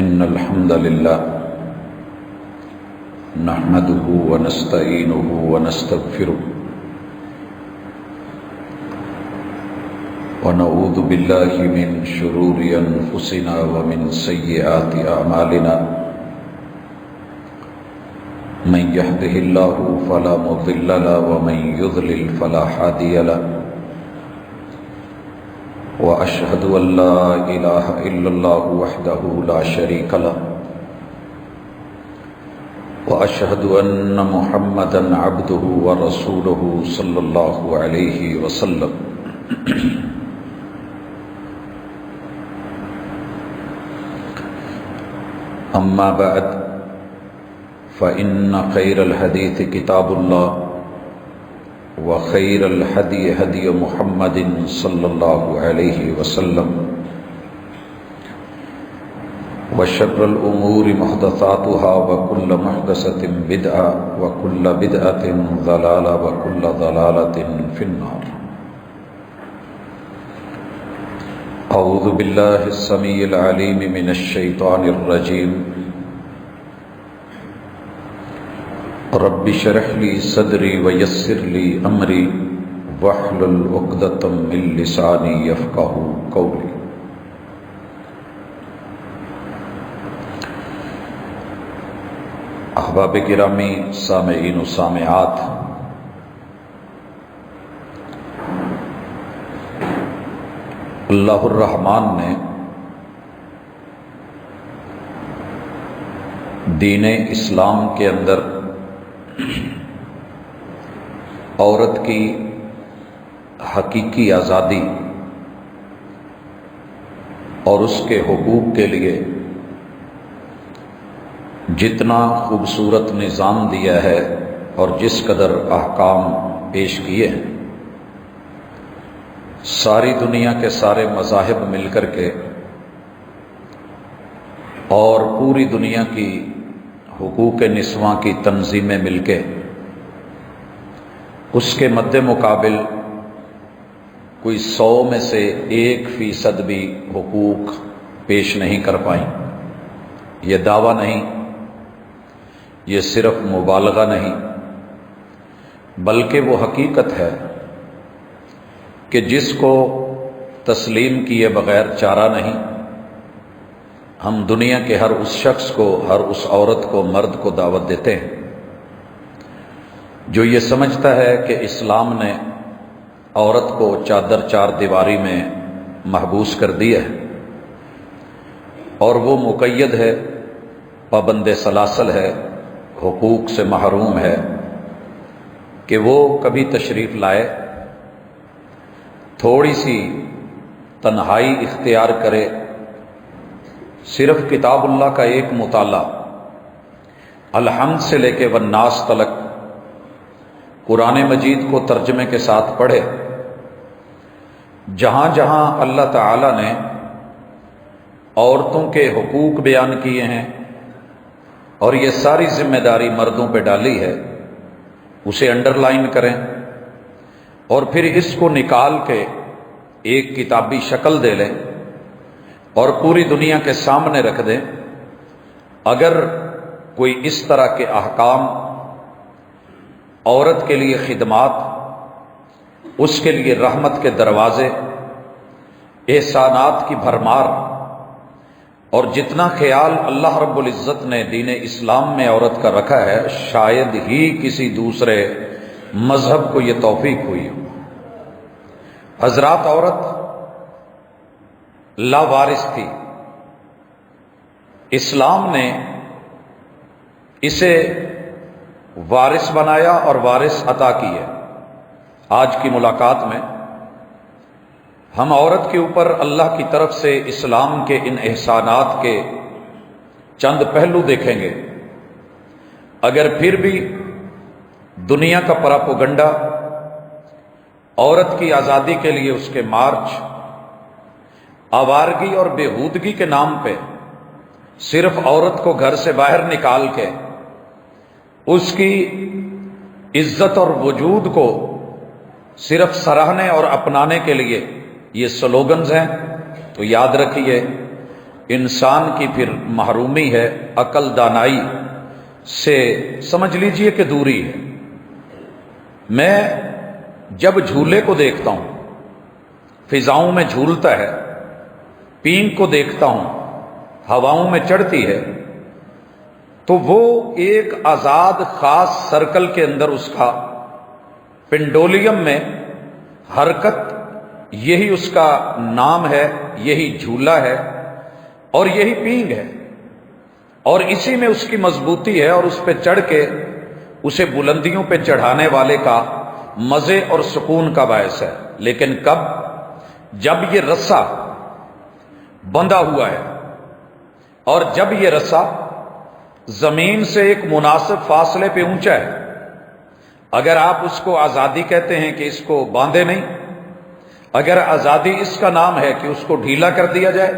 إن الحمد لله نحمده ونستعينه ونستغفره ونعوذ بالله من شرور أنفسنا ومن سيئات أعمالنا من يهده الله فلا مضل له ومن يضلل فلا هادي له وأشهد أن لا إله إلا الله وحده لا شريك له وأشهد أن محمدا عبده ورسوله صلى الله عليه وسلم أما بعد فإن خير الحديث كتاب الله وخير الهدي هدي محمد صلى الله عليه وسلم وشر الأمور محدثاتها وكل محدثة بدعة وكل بدعة ضلالة وكل ضلالة في النار. أعوذ بالله السميع العليم من الشيطان الرجيم. رب اشرح لي صدري ويسر لي أمري واحلل عقدة من لساني يفقهوا قولي. احباب گرامی، سامعین و سامعات، اللہ الرحمن نے دین اسلام کے اندر عورت کی حقیقی آزادی اور اس کے حقوق کے لیے جتنا خوبصورت نظام دیا ہے اور جس قدر احکام پیش کیے ہیں، ساری دنیا کے سارے مذاہب مل کر کے اور پوری دنیا کی حقوق نسواں کی تنظیمیں مل کے اس کے مد مقابل کوئی 100 میں سے 1% بھی حقوق پیش نہیں کر پائیں. یہ دعویٰ نہیں، یہ صرف مبالغہ نہیں، بلکہ وہ حقیقت ہے کہ جس کو تسلیم کیے بغیر چارہ نہیں. ہم دنیا کے ہر اس شخص کو، ہر اس عورت کو، مرد کو دعوت دیتے ہیں جو یہ سمجھتا ہے کہ اسلام نے عورت کو چادر چار دیواری میں محبوس کر دیا ہے اور وہ مقید ہے، پابند سلاسل ہے، حقوق سے محروم ہے، کہ وہ کبھی تشریف لائے، تھوڑی سی تنہائی اختیار کرے، صرف کتاب اللہ کا ایک مطالعہ الحمد سے لے کے والناس تلک قرآن مجید کو ترجمے کے ساتھ پڑھے. جہاں جہاں اللہ تعالی نے عورتوں کے حقوق بیان کیے ہیں اور یہ ساری ذمہ داری مردوں پہ ڈالی ہے، اسے انڈر لائن کریں اور پھر اس کو نکال کے ایک کتابی شکل دے لیں اور پوری دنیا کے سامنے رکھ دیں. اگر کوئی اس طرح کے احکام، عورت کے لیے خدمات، اس کے لیے رحمت کے دروازے، احسانات کی بھرمار اور جتنا خیال اللہ رب العزت نے دین اسلام میں عورت کا رکھا ہے، شاید ہی کسی دوسرے مذہب کو یہ توفیق ہوئی ہو. حضرات، عورت لاوارث تھی. اسلام نے اسے وارث بنایا اور وارث عطا کیے. آج کی ملاقات میں ہم عورت کے اوپر اللہ کی طرف سے اسلام کے ان احسانات کے چند پہلو دیکھیں گے. اگر پھر بھی دنیا کا پراپوگنڈا عورت کی آزادی کے لیے اس کے مارچ آوارگی اور بےہودگی کے نام پہ صرف عورت کو گھر سے باہر نکال کے اس کی عزت اور وجود کو صرف سراہنے اور اپنانے کے لیے یہ سلوگنز ہیں، تو یاد رکھیے انسان کی پھر محرومی ہے، عقل دانائی سے سمجھ لیجئے کہ دوری ہے۔ میں جب جھولے کو دیکھتا ہوں، فضاؤں میں جھولتا ہے، پینگ کو دیکھتا ہوں، ہواؤں میں چڑھتی ہے، تو وہ ایک آزاد خاص سرکل کے اندر اس کا پنڈولیم میں حرکت، یہی اس کا نام ہے، یہی جھولا ہے اور یہی پینگ ہے، اور اسی میں اس کی مضبوطی ہے، اور اس پہ چڑھ کے اسے بلندیوں پہ چڑھانے والے کا مزے اور سکون کا باعث ہے۔ لیکن کب؟ جب یہ رسا بندھا ہوا ہے، اور جب یہ رسا زمین سے ایک مناسب فاصلے پہ اونچا ہے۔ اگر آپ اس کو آزادی کہتے ہیں کہ اس کو باندھے نہیں، اگر آزادی اس کا نام ہے کہ اس کو ڈھیلا کر دیا جائے،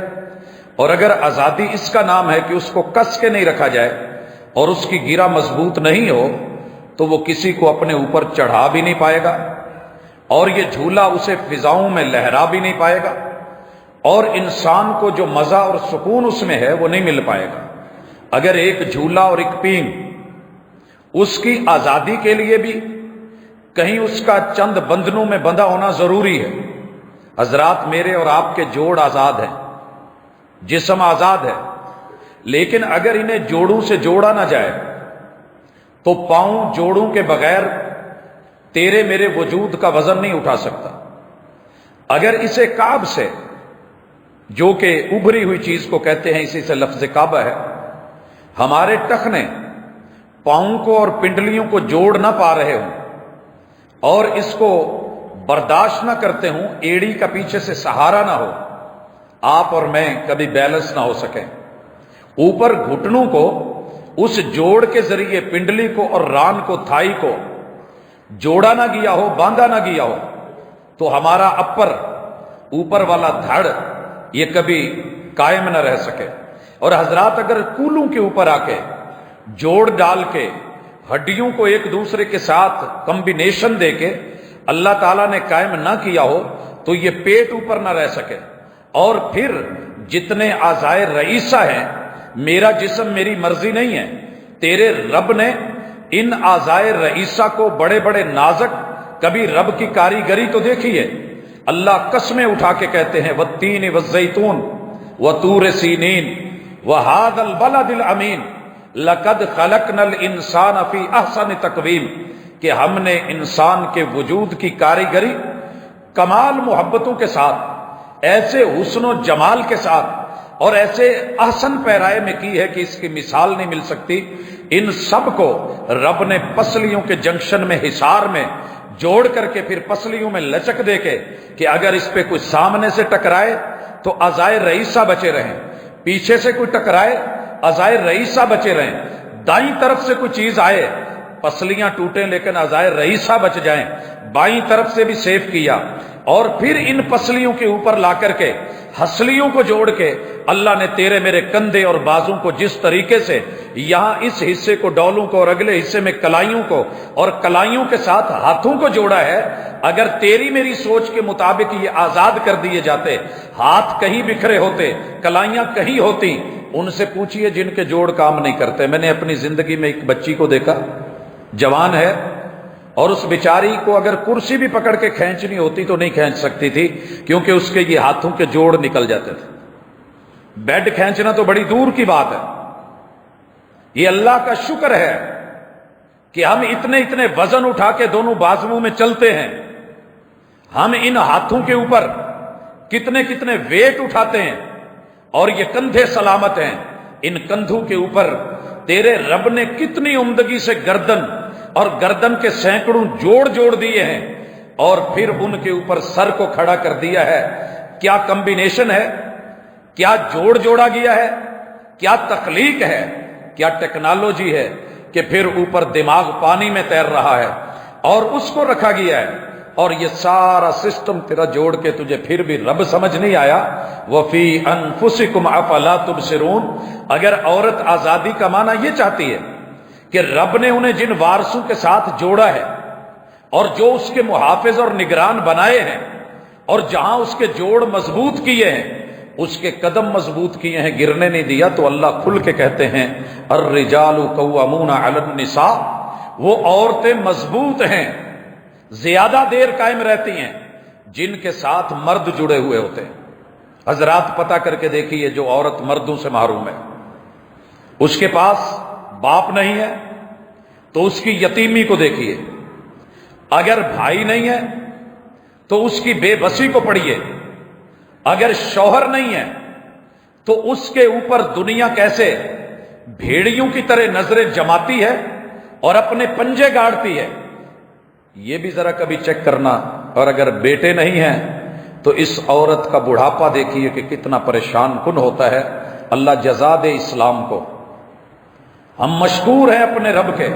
اور اگر آزادی اس کا نام ہے کہ اس کو کس کے نہیں رکھا جائے اور اس کی گرہ مضبوط نہیں ہو، تو وہ کسی کو اپنے اوپر چڑھا بھی نہیں پائے گا، اور یہ جھولا اسے فضاؤں میں لہرا بھی نہیں پائے گا، اور انسان کو جو مزہ اور سکون اس میں ہے وہ نہیں مل پائے گا۔ اگر ایک جھولا اور ایک پینگ، اس کی آزادی کے لیے بھی کہیں اس کا چند بندھنوں میں بندھا ہونا ضروری ہے۔ حضرات، میرے اور آپ کے جوڑ آزاد ہیں، جسم آزاد ہے، لیکن اگر انہیں جوڑوں سے جوڑا نہ جائے تو پاؤں جوڑوں کے بغیر تیرے میرے وجود کا وزن نہیں اٹھا سکتا۔ اگر اسے کعب سے، جو کہ ابھری ہوئی چیز کو کہتے ہیں، اسی سے لفظ کعبہ ہے، ہمارے ٹخنے پاؤں کو اور پنڈلیوں کو جوڑ نہ پا رہے ہوں اور اس کو برداشت نہ کرتے ہوں، ایڑی کا پیچھے سے سہارا نہ ہو، آپ اور میں کبھی بیلنس نہ ہو سکیں، اوپر گھٹنوں کو اس جوڑ کے ذریعے پنڈلی کو اور ران کو، تھائی کو جوڑا نہ گیا ہو، باندھا نہ گیا ہو، تو ہمارا اوپر والا دھڑ یہ کبھی قائم نہ رہ سکے۔ اور حضرات، اگر کولوں کے اوپر آ کے جوڑ ڈال کے ہڈیوں کو ایک دوسرے کے ساتھ کمبینیشن دے کے اللہ تعالیٰ نے قائم نہ کیا ہو تو یہ پیٹ اوپر نہ رہ سکے۔ اور پھر جتنے اعضائے رئیسہ ہیں، میرا جسم میری مرضی نہیں ہے، تیرے رب نے ان اعضائے رئیسہ کو بڑے بڑے نازک، کبھی رب کی کاریگری تو دیکھیے۔ اللہ قسمیں اٹھا کے کہتے ہیں والتین والزیتون وطور سینین وہذا البلد الامین لقد خلقنا الانسان فی احسن تقویم، کہ ہم نے انسان کے وجود کی کاریگری کمال محبتوں کے ساتھ، ایسے حسن و جمال کے ساتھ اور ایسے احسن پیرائے میں کی ہے کہ اس کی مثال نہیں مل سکتی۔ ان سب کو رب نے پسلیوں کے جنکشن میں، حصار میں جوڑ کر کے پھر پسلیوں میں لچک دے کے کہ اگر اس پہ کوئی سامنے سے ٹکرائے تو اعضائے رئیسہ بچے رہیں، پیچھے سے کوئی ٹکرائے اعضائے رئیسہ بچے رہیں، دائیں طرف سے کوئی چیز آئے پسلیاں ٹوٹیں لیکن اعضائے رئیسہ بچ جائیں، بائیں طرف سے بھی سیف کیا، اور پھر ان پسلیوں کے اوپر لا کر کے ہسلیوں کو جوڑ کے اللہ نے تیرے میرے کندھے اور بازوں کو جس طریقے سے یہاں اس حصے کو ڈولوں کو اور اگلے حصے میں کلائیوں کو اور کلائیوں کے ساتھ ہاتھوں کو جوڑا ہے، اگر تیری میری سوچ کے مطابق یہ آزاد کر دیے جاتے، ہاتھ کہیں بکھرے ہوتے، کلائیاں کہیں ہوتی، ان سے پوچھئے جن کے جوڑ کام نہیں کرتے۔ میں نے اپنی زندگی میں ایک بچی کو دیکھا، جوان ہے، اور اس بیچاری کو اگر کرسی بھی پکڑ کے کھینچنی ہوتی تو نہیں کھینچ سکتی تھی، کیونکہ اس کے یہ ہاتھوں کے جوڑ نکل جاتے تھے۔ بیڈ کھینچنا تو بڑی دور کی بات ہے۔ یہ اللہ کا شکر ہے کہ ہم اتنے وزن اٹھا کے دونوں بازوؤں میں چلتے ہیں، ہم ان ہاتھوں کے اوپر کتنے ویٹ اٹھاتے ہیں، اور یہ کندھے سلامت ہیں۔ ان کندھوں کے اوپر تیرے رب نے کتنی عمدگی سے گردن اور گردن کے سینکڑوں جوڑ دیے ہیں، اور پھر ان کے اوپر سر کو کھڑا کر دیا ہے۔ کیا کمبینیشن ہے، کیا جوڑا گیا ہے، کیا تخلیق ہے، کیا ٹیکنالوجی ہے کہ پھر اوپر دماغ پانی میں تیر رہا ہے اور اس کو رکھا گیا ہے، اور یہ سارا سسٹم تیرا جوڑ کے تجھے پھر بھی رب سمجھ نہیں آیا۔ وَفِي أَنفُسِكُمْ أَفَلَا تُبْصِرُونَ۔ اگر عورت آزادی کا معنی یہ چاہتی ہے کہ رب نے انہیں جن وارثوں کے ساتھ جوڑا ہے اور جو اس کے محافظ اور نگران بنائے ہیں اور جہاں اس کے جوڑ مضبوط کیے ہیں، اس کے قدم مضبوط کیے ہیں، گرنے نہیں دیا، تو اللہ کھل کے کہتے ہیں الرجال قوامون علی النساء، وہ عورتیں مضبوط ہیں، زیادہ دیر قائم رہتی ہیں جن کے ساتھ مرد جڑے ہوئے ہوتے ہیں۔ حضرات پتہ کر کے دیکھیے، جو عورت مردوں سے محروم ہے، اس کے پاس باپ نہیں ہے تو اس کی یتیمی کو دیکھیے، اگر بھائی نہیں ہے تو اس کی بے بسی کو پڑھیے، اگر شوہر نہیں ہے تو اس کے اوپر دنیا کیسے بھیڑیوں کی طرح نظریں جماتی ہے اور اپنے پنجے گاڑتی ہے، یہ بھی ذرا کبھی چیک کرنا۔ اور اگر بیٹے نہیں ہیں تو اس عورت کا بڑھاپا دیکھیے کہ کتنا پریشان کن ہوتا ہے۔ اللہ جزا دے اسلام کو۔ ہم مشکور ہیں اپنے رب کے،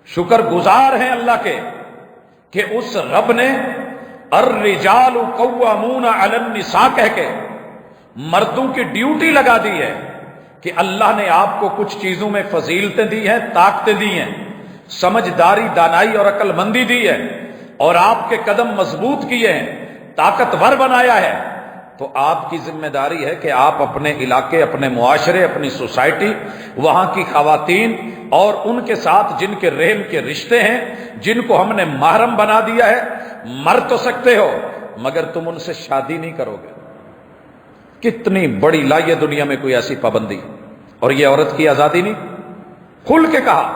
شکر گزار ہیں اللہ کے کہ اس رب نے الرجال قوامون علی النساء کہہ کے مردوں کی ڈیوٹی لگا دی ہے کہ اللہ نے آپ کو کچھ چیزوں میں فضیلتیں دی ہیں، طاقتیں دی ہیں، سمجھداری، دانائی اور عقل مندی دی ہے، اور آپ کے قدم مضبوط کیے ہیں، طاقتور بنایا ہے۔ تو آپ کی ذمہ داری ہے کہ آپ اپنے علاقے، اپنے معاشرے، اپنی سوسائٹی، وہاں کی خواتین اور ان کے ساتھ جن کے رحم کے رشتے ہیں، جن کو ہم نے محرم بنا دیا ہے، مر تو سکتے ہو مگر تم ان سے شادی نہیں کرو گے۔ کتنی بڑی لائے دنیا میں کوئی ایسی پابندی، اور یہ عورت کی آزادی نہیں، کھل کے کہا۔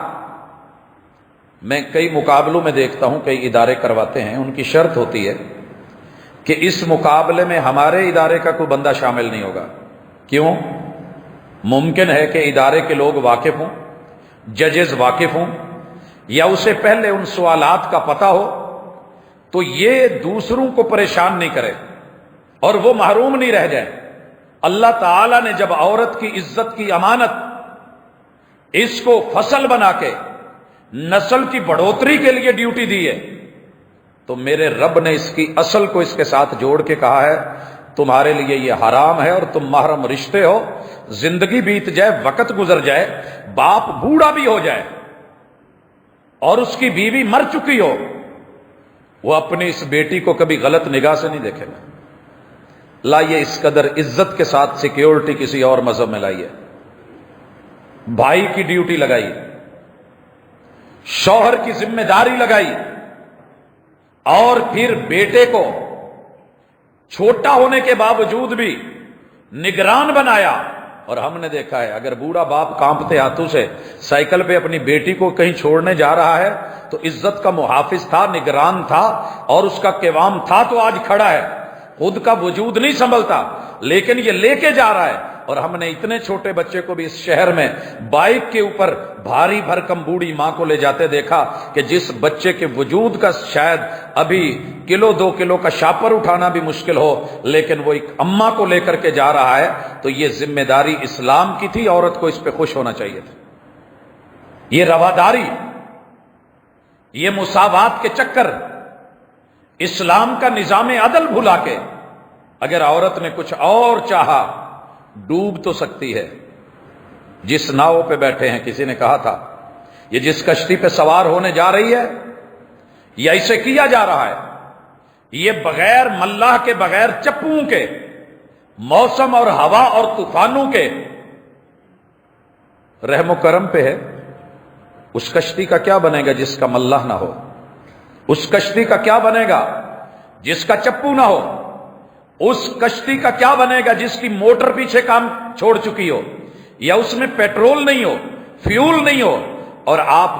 میں کئی مقابلوں میں دیکھتا ہوں، کئی ادارے کرواتے ہیں، ان کی شرط ہوتی ہے کہ اس مقابلے میں ہمارے ادارے کا کوئی بندہ شامل نہیں ہوگا۔ کیوں؟ ممکن ہے کہ ادارے کے لوگ واقف ہوں، ججز واقف ہوں، یا اسے پہلے ان سوالات کا پتہ ہو، تو یہ دوسروں کو پریشان نہیں کرے اور وہ محروم نہیں رہ جائے۔ اللہ تعالیٰ نے جب عورت کی عزت کی امانت، اس کو فصل بنا کے نسل کی بڑھوتری کے لیے ڈیوٹی دی ہے، تو میرے رب نے اس کی اصل کو اس کے ساتھ جوڑ کے کہا ہے تمہارے لیے یہ حرام ہے، اور تم محرم رشتے ہو، زندگی بیت جائے، وقت گزر جائے، باپ بوڑھا بھی ہو جائے اور اس کی بیوی مر چکی ہو، وہ اپنی اس بیٹی کو کبھی غلط نگاہ سے نہیں دیکھے گا۔ لائیے اس قدر عزت کے ساتھ سیکیورٹی کسی اور مذہب میں لائیے۔ بھائی کی ڈیوٹی لگائی، شوہر کی ذمہ داری لگائی، اور پھر بیٹے کو چھوٹا ہونے کے باوجود بھی نگران بنایا۔ اور ہم نے دیکھا ہے اگر بوڑھا باپ کانپتے ہاتھوں سے سائیکل پہ اپنی بیٹی کو کہیں چھوڑنے جا رہا ہے تو عزت کا محافظ تھا، نگران تھا، اور اس کا قوام تھا، تو آج کھڑا ہے، خود کا وجود نہیں سنبھلتا لیکن یہ لے کے جا رہا ہے۔ اور ہم نے اتنے چھوٹے بچے کو بھی اس شہر میں بائک کے اوپر بھاری بھرکم بوڑھی ماں کو لے جاتے دیکھا کہ جس بچے کے وجود کا شاید ابھی کلو 2 کلو کا شاپر اٹھانا بھی مشکل ہو، لیکن وہ ایک اماں کو لے کر کے جا رہا ہے۔ تو یہ ذمہ داری اسلام کی تھی، عورت کو اس پہ خوش ہونا چاہیے تھا۔ یہ رواداری، یہ مساوات کے چکر، اسلام کا نظام عدل بھلا کے اگر عورت نے کچھ اور چاہا ڈوب تو سکتی ہے۔ جس ناؤ پہ بیٹھے ہیں، کسی نے کہا تھا یہ جس کشتی پہ سوار ہونے جا رہی ہے یا اسے کیا جا رہا ہے، یہ بغیر ملاح کے، بغیر چپوں کے، موسم اور ہوا اور طوفانوں کے رحم و کرم پہ ہے۔ اس کشتی کا کیا بنے گا جس کا ملاح نہ ہو؟ اس کشتی کا کیا بنے گا جس کا چپو نہ ہو؟ اس کشتی کا کیا بنے گا جس کی موٹر پیچھے کام چھوڑ چکی ہو، یا اس میں پیٹرول نہیں ہو، فیول نہیں ہو، اور آپ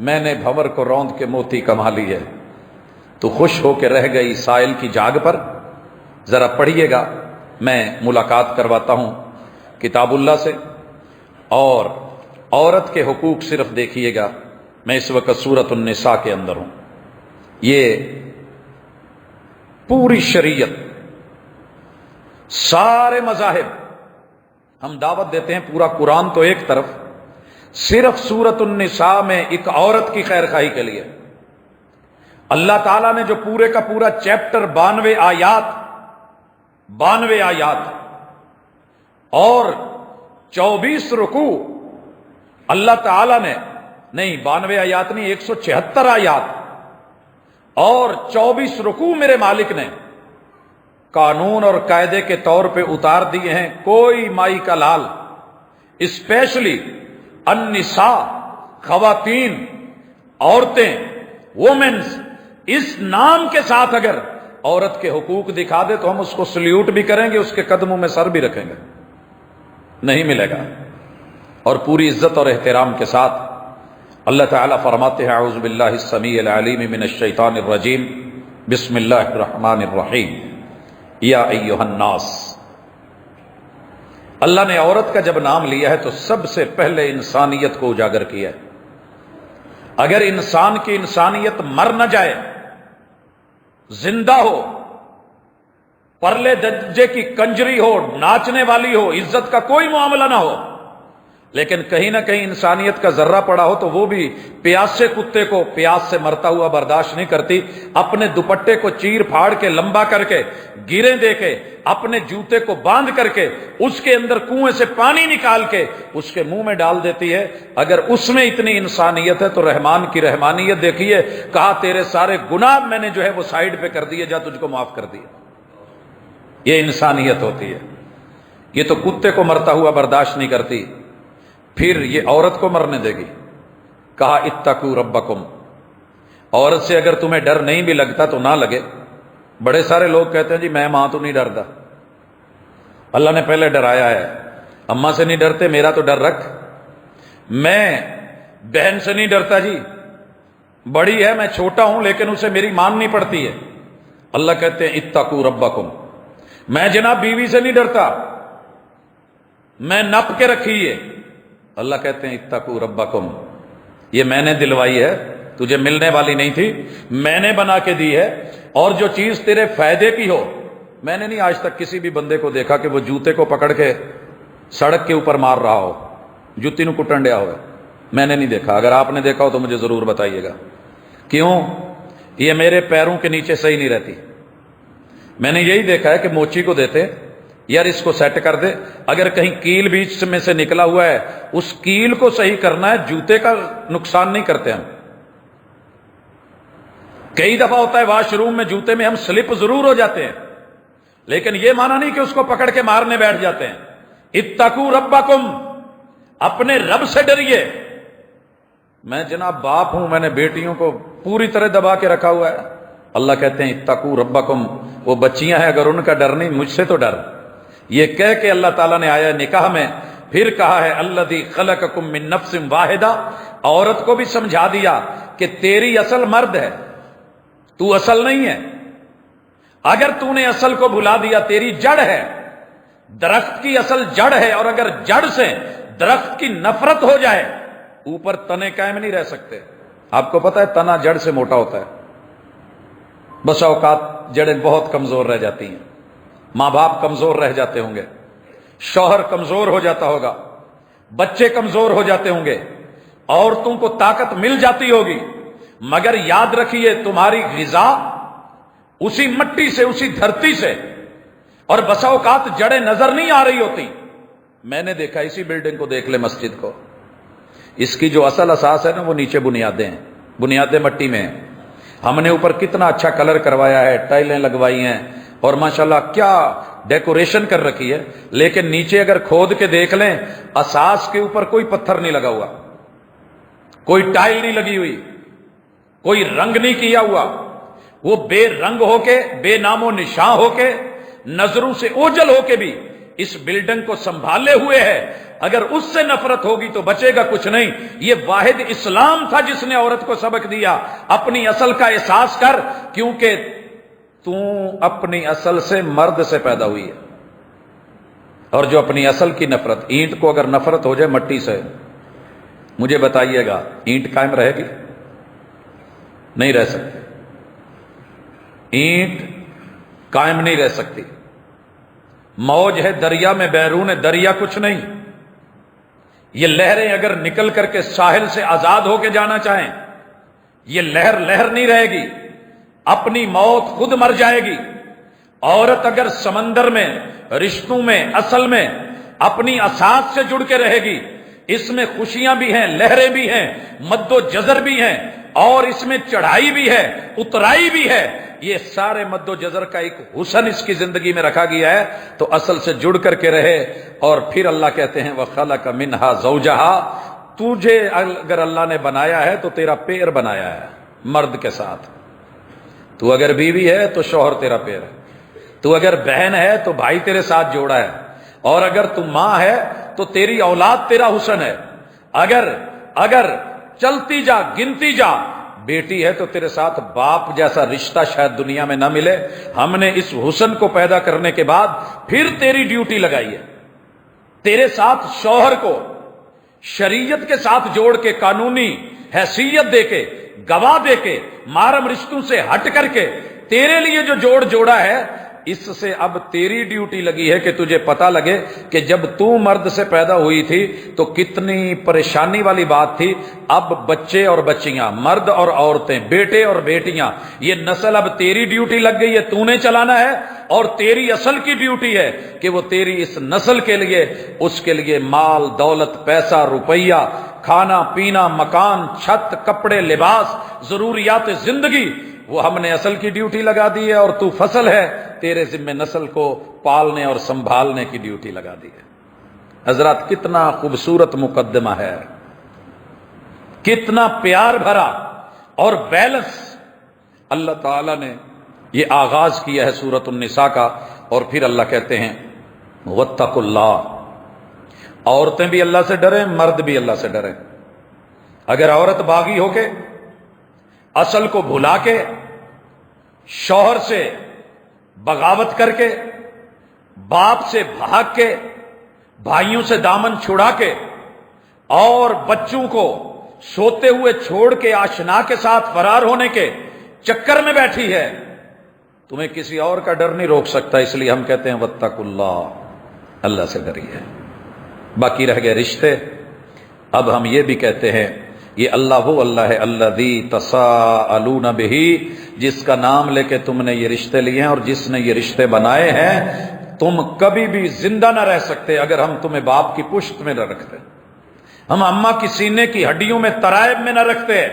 میں نے بھنور کو روند کے موتی کما لی ہے، تو خوش ہو کے رہ گئی سائل کی جاگ پر۔ ذرا پڑھیے گا، میں ملاقات کرواتا ہوں کتاب اللہ سے، اور عورت کے حقوق صرف دیکھیے گا۔ میں اس وقت سورۃ النساء کے اندر ہوں۔ یہ پوری شریعت، سارے مذاہب، ہم دعوت دیتے ہیں، پورا قرآن تو ایک طرف، صرف سورۃ النساء میں ایک عورت کی خیر خواہی کے لیے اللہ تعالیٰ نے جو پورے کا پورا چیپٹر 92 آیات اور 24 رکوع اللہ تعالیٰ نے، نہیں 92 آیات نہیں، 176 آیات اور 24 رکوع میرے مالک نے قانون اور قاعدے کے طور پہ اتار دیے ہیں، کوئی مائی کا لال، اسپیشلی النساء، خواتین، عورتیں، وومنز، اس نام کے ساتھ اگر عورت کے حقوق دکھا دے تو ہم اس کو سلیوٹ بھی کریں گے، اس کے قدموں میں سر بھی رکھیں گے، نہیں ملے گا۔ اور پوری عزت اور احترام کے ساتھ اللہ تعالیٰ فرماتے ہیں اعوذ باللہ السمیع العلیم من الشیطان الرجیم بسم اللہ الرحمن الرحیم یا ایھا الناس۔ اللہ نے عورت کا جب نام لیا ہے تو سب سے پہلے انسانیت کو اجاگر کیا ہے۔ اگر انسان کی انسانیت مر نہ جائے، زندہ ہو، پرلے درجے کی کنجری ہو، ناچنے والی ہو، عزت کا کوئی معاملہ نہ ہو، لیکن کہیں نہ کہیں انسانیت کا ذرہ پڑا ہو تو وہ بھی پیاسے کتے کو پیاس سے مرتا ہوا برداشت نہیں کرتی، اپنے دوپٹے کو چیر پھاڑ کے لمبا کر کے، گیریں دے کے، اپنے جوتے کو باندھ کر کے، اس کے اندر کنویں سے پانی نکال کے اس کے منہ میں ڈال دیتی ہے۔ اگر اس میں اتنی انسانیت ہے تو رحمان کی رحمانیت دیکھیے، کہا تیرے سارے گناہ میں نے جو ہے وہ سائیڈ پہ کر دیے، جا تجھ کو معاف کر دیا۔ یہ انسانیت ہوتی ہے۔ یہ تو کتے کو مرتا ہوا برداشت نہیں کرتی، پھر یہ عورت کو مرنے دے گی۔ کہا اتقوا ربکم، عورت سے اگر تمہیں ڈر نہیں بھی لگتا تو نہ لگے۔ بڑے سارے لوگ کہتے ہیں جی میں ماں تو نہیں ڈرتا، اللہ نے پہلے ڈرایا ہے، اماں سے نہیں ڈرتے، میرا تو ڈر رکھ۔ میں بہن سے نہیں ڈرتا جی، بڑی ہے میں چھوٹا ہوں لیکن اسے میری ماننی پڑتی ہے۔ اللہ کہتے ہیں اتقوا ربکم، میں جناب بیوی سے نہیں ڈرتا، میں نپ کے رکھی ہے۔ اللہ کہتے ہیں اتقوا ربکم، یہ میں نے دلوائی ہے، تجھے ملنے والی نہیں تھی، میں نے بنا کے دی ہے، اور جو چیز تیرے فائدے کی ہو۔ میں نے نہیں آج تک کسی بھی بندے کو دیکھا کہ وہ جوتے کو پکڑ کے سڑک کے اوپر مار رہا ہو، جوتی نو کٹن ڈیا ہو، میں نے نہیں دیکھا۔ اگر آپ نے دیکھا ہو تو مجھے ضرور بتائیے گا۔ کیوں؟ یہ میرے پیروں کے نیچے صحیح نہیں رہتی۔ میں نے یہی دیکھا ہے کہ موچی کو دیتے یار اس کو سیٹ کر دے، اگر کہیں کیل بیچ میں سے نکلا ہوا ہے اس کیل کو صحیح کرنا ہے، جوتے کا نقصان نہیں کرتے ہم۔ کئی دفعہ ہوتا ہے واش روم میں جوتے میں ہم سلپ ضرور ہو جاتے ہیں، لیکن یہ مانا نہیں کہ اس کو پکڑ کے مارنے بیٹھ جاتے ہیں۔ اتقوا ربکم، اپنے رب سے ڈریے۔ میں جناب باپ ہوں، میں نے بیٹیوں کو پوری طرح دبا کے رکھا ہوا ہے۔ اللہ کہتے ہیں اتقوا ربکم، وہ بچیاں ہیں اگر ان کا ڈر نہیں، مجھ سے تو ڈر۔ یہ کہہ کے اللہ تعالیٰ نے آیا نکاح میں پھر کہا ہے الذی خلقکم من نفس واحدہ، عورت کو بھی سمجھا دیا کہ تیری اصل مرد ہے، تو اصل نہیں ہے۔ اگر تو نے اصل کو بھلا دیا، تیری جڑ ہے، درخت کی اصل جڑ ہے، اور اگر جڑ سے درخت کی نفرت ہو جائے اوپر تنے قائم نہیں رہ سکتے۔ آپ کو پتا ہے تنا جڑ سے موٹا ہوتا ہے، بس اوقات جڑیں بہت کمزور رہ جاتی ہیں، ماں باپ کمزور رہ جاتے ہوں گے، شوہر کمزور ہو جاتا ہوگا، بچے کمزور ہو جاتے ہوں گے، عورتوں کو طاقت مل جاتی ہوگی، مگر یاد رکھیے تمہاری غذا اسی مٹی سے، اسی دھرتی سے، اور بسا اوقات جڑیں نظر نہیں آ رہی ہوتی۔ میں نے دیکھا، اسی بلڈنگ کو دیکھ لے، مسجد کو، اس کی جو اصل اساس ہے نا وہ نیچے بنیادیں ہیں، بنیادیں مٹی میں ہیں۔ ہم نے اوپر کتنا اچھا کلر کروایا ہے، ٹائلیں لگوائی ہیں، اور ماشاءاللہ کیا ڈیکوریشن کر رکھی ہے، لیکن نیچے اگر کھود کے دیکھ لیں اساس کے اوپر کوئی پتھر نہیں لگا ہوا، کوئی ٹائل نہیں لگی ہوئی، کوئی رنگ نہیں کیا ہوا، وہ بے رنگ ہو کے، بے نام و نشاں ہو کے، نظروں سے اوجھل ہو کے بھی اس بلڈنگ کو سنبھالے ہوئے ہے۔ اگر اس سے نفرت ہوگی تو بچے گا کچھ نہیں۔ یہ واحد اسلام تھا جس نے عورت کو سبق دیا، اپنی اصل کا احساس کر، کیونکہ تو اپنی اصل سے مرد سے پیدا ہوئی ہے۔ اور جو اپنی اصل کی نفرت، اینٹ کو اگر نفرت ہو جائے مٹی سے، مجھے بتائیے گا اینٹ قائم رہے گی؟ نہیں رہ سکتی، اینٹ قائم نہیں رہ سکتی۔ موج ہے دریا میں، بیرون دریا کچھ نہیں۔ یہ لہریں اگر نکل کر کے ساحل سے آزاد ہو کے جانا چاہیں، یہ لہر لہر نہیں رہے گی، اپنی موت خود مر جائے گی۔ عورت اگر سمندر میں، رشتوں میں، اصل میں اپنی اساس سے جڑ کے رہے گی، اس میں خوشیاں بھی ہیں، لہریں بھی ہیں، مد و جزر بھی ہیں، اور اس میں چڑھائی بھی ہے، اترائی بھی ہے۔ یہ سارے مد و جزر کا ایک حسن اس کی زندگی میں رکھا گیا ہے، تو اصل سے جڑ کر کے رہے۔ اور پھر اللہ کہتے ہیں وَخَلَقَ مِنْهَا زَوْجَهَا، تجھے اگر اللہ نے بنایا ہے تو تیرا پیر بنایا ہے مرد کے ساتھ۔ تو اگر بیوی ہے تو شوہر تیرا پیر ہے، تو اگر بہن ہے تو بھائی تیرے ساتھ جوڑا ہے، اور اگر تم ماں ہے تو تیری اولاد تیرا حسن ہے۔ اگر چلتی جا، گنتی جا، بیٹی ہے تو تیرے ساتھ باپ جیسا رشتہ شاید دنیا میں نہ ملے۔ ہم نے اس حسن کو پیدا کرنے کے بعد پھر تیری ڈیوٹی لگائی ہے، تیرے ساتھ شوہر کو شریعت کے ساتھ جوڑ کے، قانونی حیثیت دے کے، گواہ دے کے، محرم رشتوں سے ہٹ کر کے تیرے لیے جو جوڑ جوڑا ہے، اس سے اب تیری ڈیوٹی لگی ہے کہ تجھے پتہ لگے کہ جب تو مرد سے پیدا ہوئی تھی تو کتنی پریشانی والی بات تھی۔ اب بچے اور بچیاں، مرد اور عورتیں، بیٹے اور بیٹیاں، یہ نسل اب تیری ڈیوٹی لگ گئی ہے، تو نے چلانا ہے، اور تیری اصل کی ڈیوٹی ہے کہ وہ تیری اس نسل کے لیے، اس کے لیے مال، دولت، پیسہ، روپیہ، کھانا پینا، مکان، چھت، کپڑے، لباس، ضروریات زندگی، وہ ہم نے اصل کی ڈیوٹی لگا دی ہے، اور تو فصل ہے، تیرے ذمہ نسل کو پالنے اور سنبھالنے کی ڈیوٹی لگا دی ہے۔ حضرات کتنا خوبصورت مقدمہ ہے، کتنا پیار بھرا اور بیلنس اللہ تعالی نے یہ آغاز کیا ہے سورۃ النساء کا۔ اور پھر اللہ کہتے ہیں واتقوا اللہ، عورتیں بھی اللہ سے ڈریں، مرد بھی اللہ سے ڈریں۔ اگر عورت باغی ہو کے، اصل کو بھلا کے، شوہر سے بغاوت کر کے، باپ سے بھاگ کے، بھائیوں سے دامن چھڑا کے، اور بچوں کو سوتے ہوئے چھوڑ کے آشنا کے ساتھ فرار ہونے کے چکر میں بیٹھی ہے، تمہیں کسی اور کا ڈر نہیں روک سکتا۔ اس لیے ہم کہتے ہیں واتقوا اللہ، اللہ سے ڈریے۔ باقی رہ گئے رشتے۔ اب ہم یہ بھی کہتے ہیں یہ اللہ وہ اللہ ہے الذی تساءلون بہ، جس کا نام لے کے تم نے یہ رشتے لیے ہیں، اور جس نے یہ رشتے بنائے ہیں۔ تم کبھی بھی زندہ نہ رہ سکتے اگر ہم تمہیں باپ کی پشت میں نہ رکھتے، ہم اماں کی سینے کی ہڈیوں میں ترائب میں نہ رکھتے۔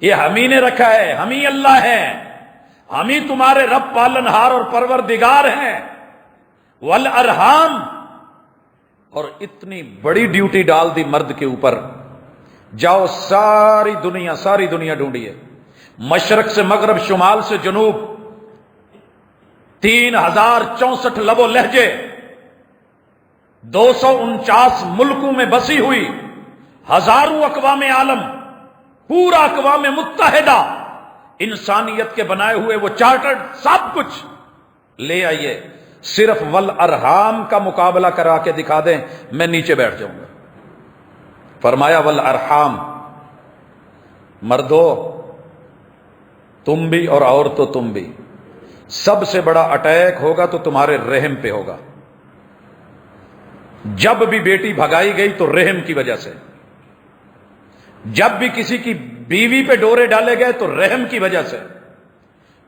یہ ہم ہی نے رکھا ہے، ہم ہی اللہ ہیں، ہم ہی تمہارے رب پالنہار اور پروردگار ہیں۔ والارحام، اور اتنی بڑی ڈیوٹی ڈال دی مرد کے اوپر، جاؤ ساری دنیا ڈھونڈیے، مشرق سے مغرب، شمال سے جنوب، 3064 لب و لہجے، 249 ملکوں میں بسی ہوئی، ہزاروں اقوام عالم، پورا اقوام متحدہ، انسانیت کے بنائے ہوئے وہ چارٹرڈ، سب کچھ لے آئیے، صرف والارحام کا مقابلہ کرا کے دکھا دیں، میں نیچے بیٹھ جاؤں گا۔ فرمایا والارحام، مردو تم بھی اور عورتوں تم بھی، سب سے بڑا اٹیک ہوگا تو تمہارے رحم پہ ہوگا۔ جب بھی بیٹی بھگائی گئی تو رحم کی وجہ سے، جب بھی کسی کی بیوی پہ ڈورے ڈالے گئے تو رحم کی وجہ سے،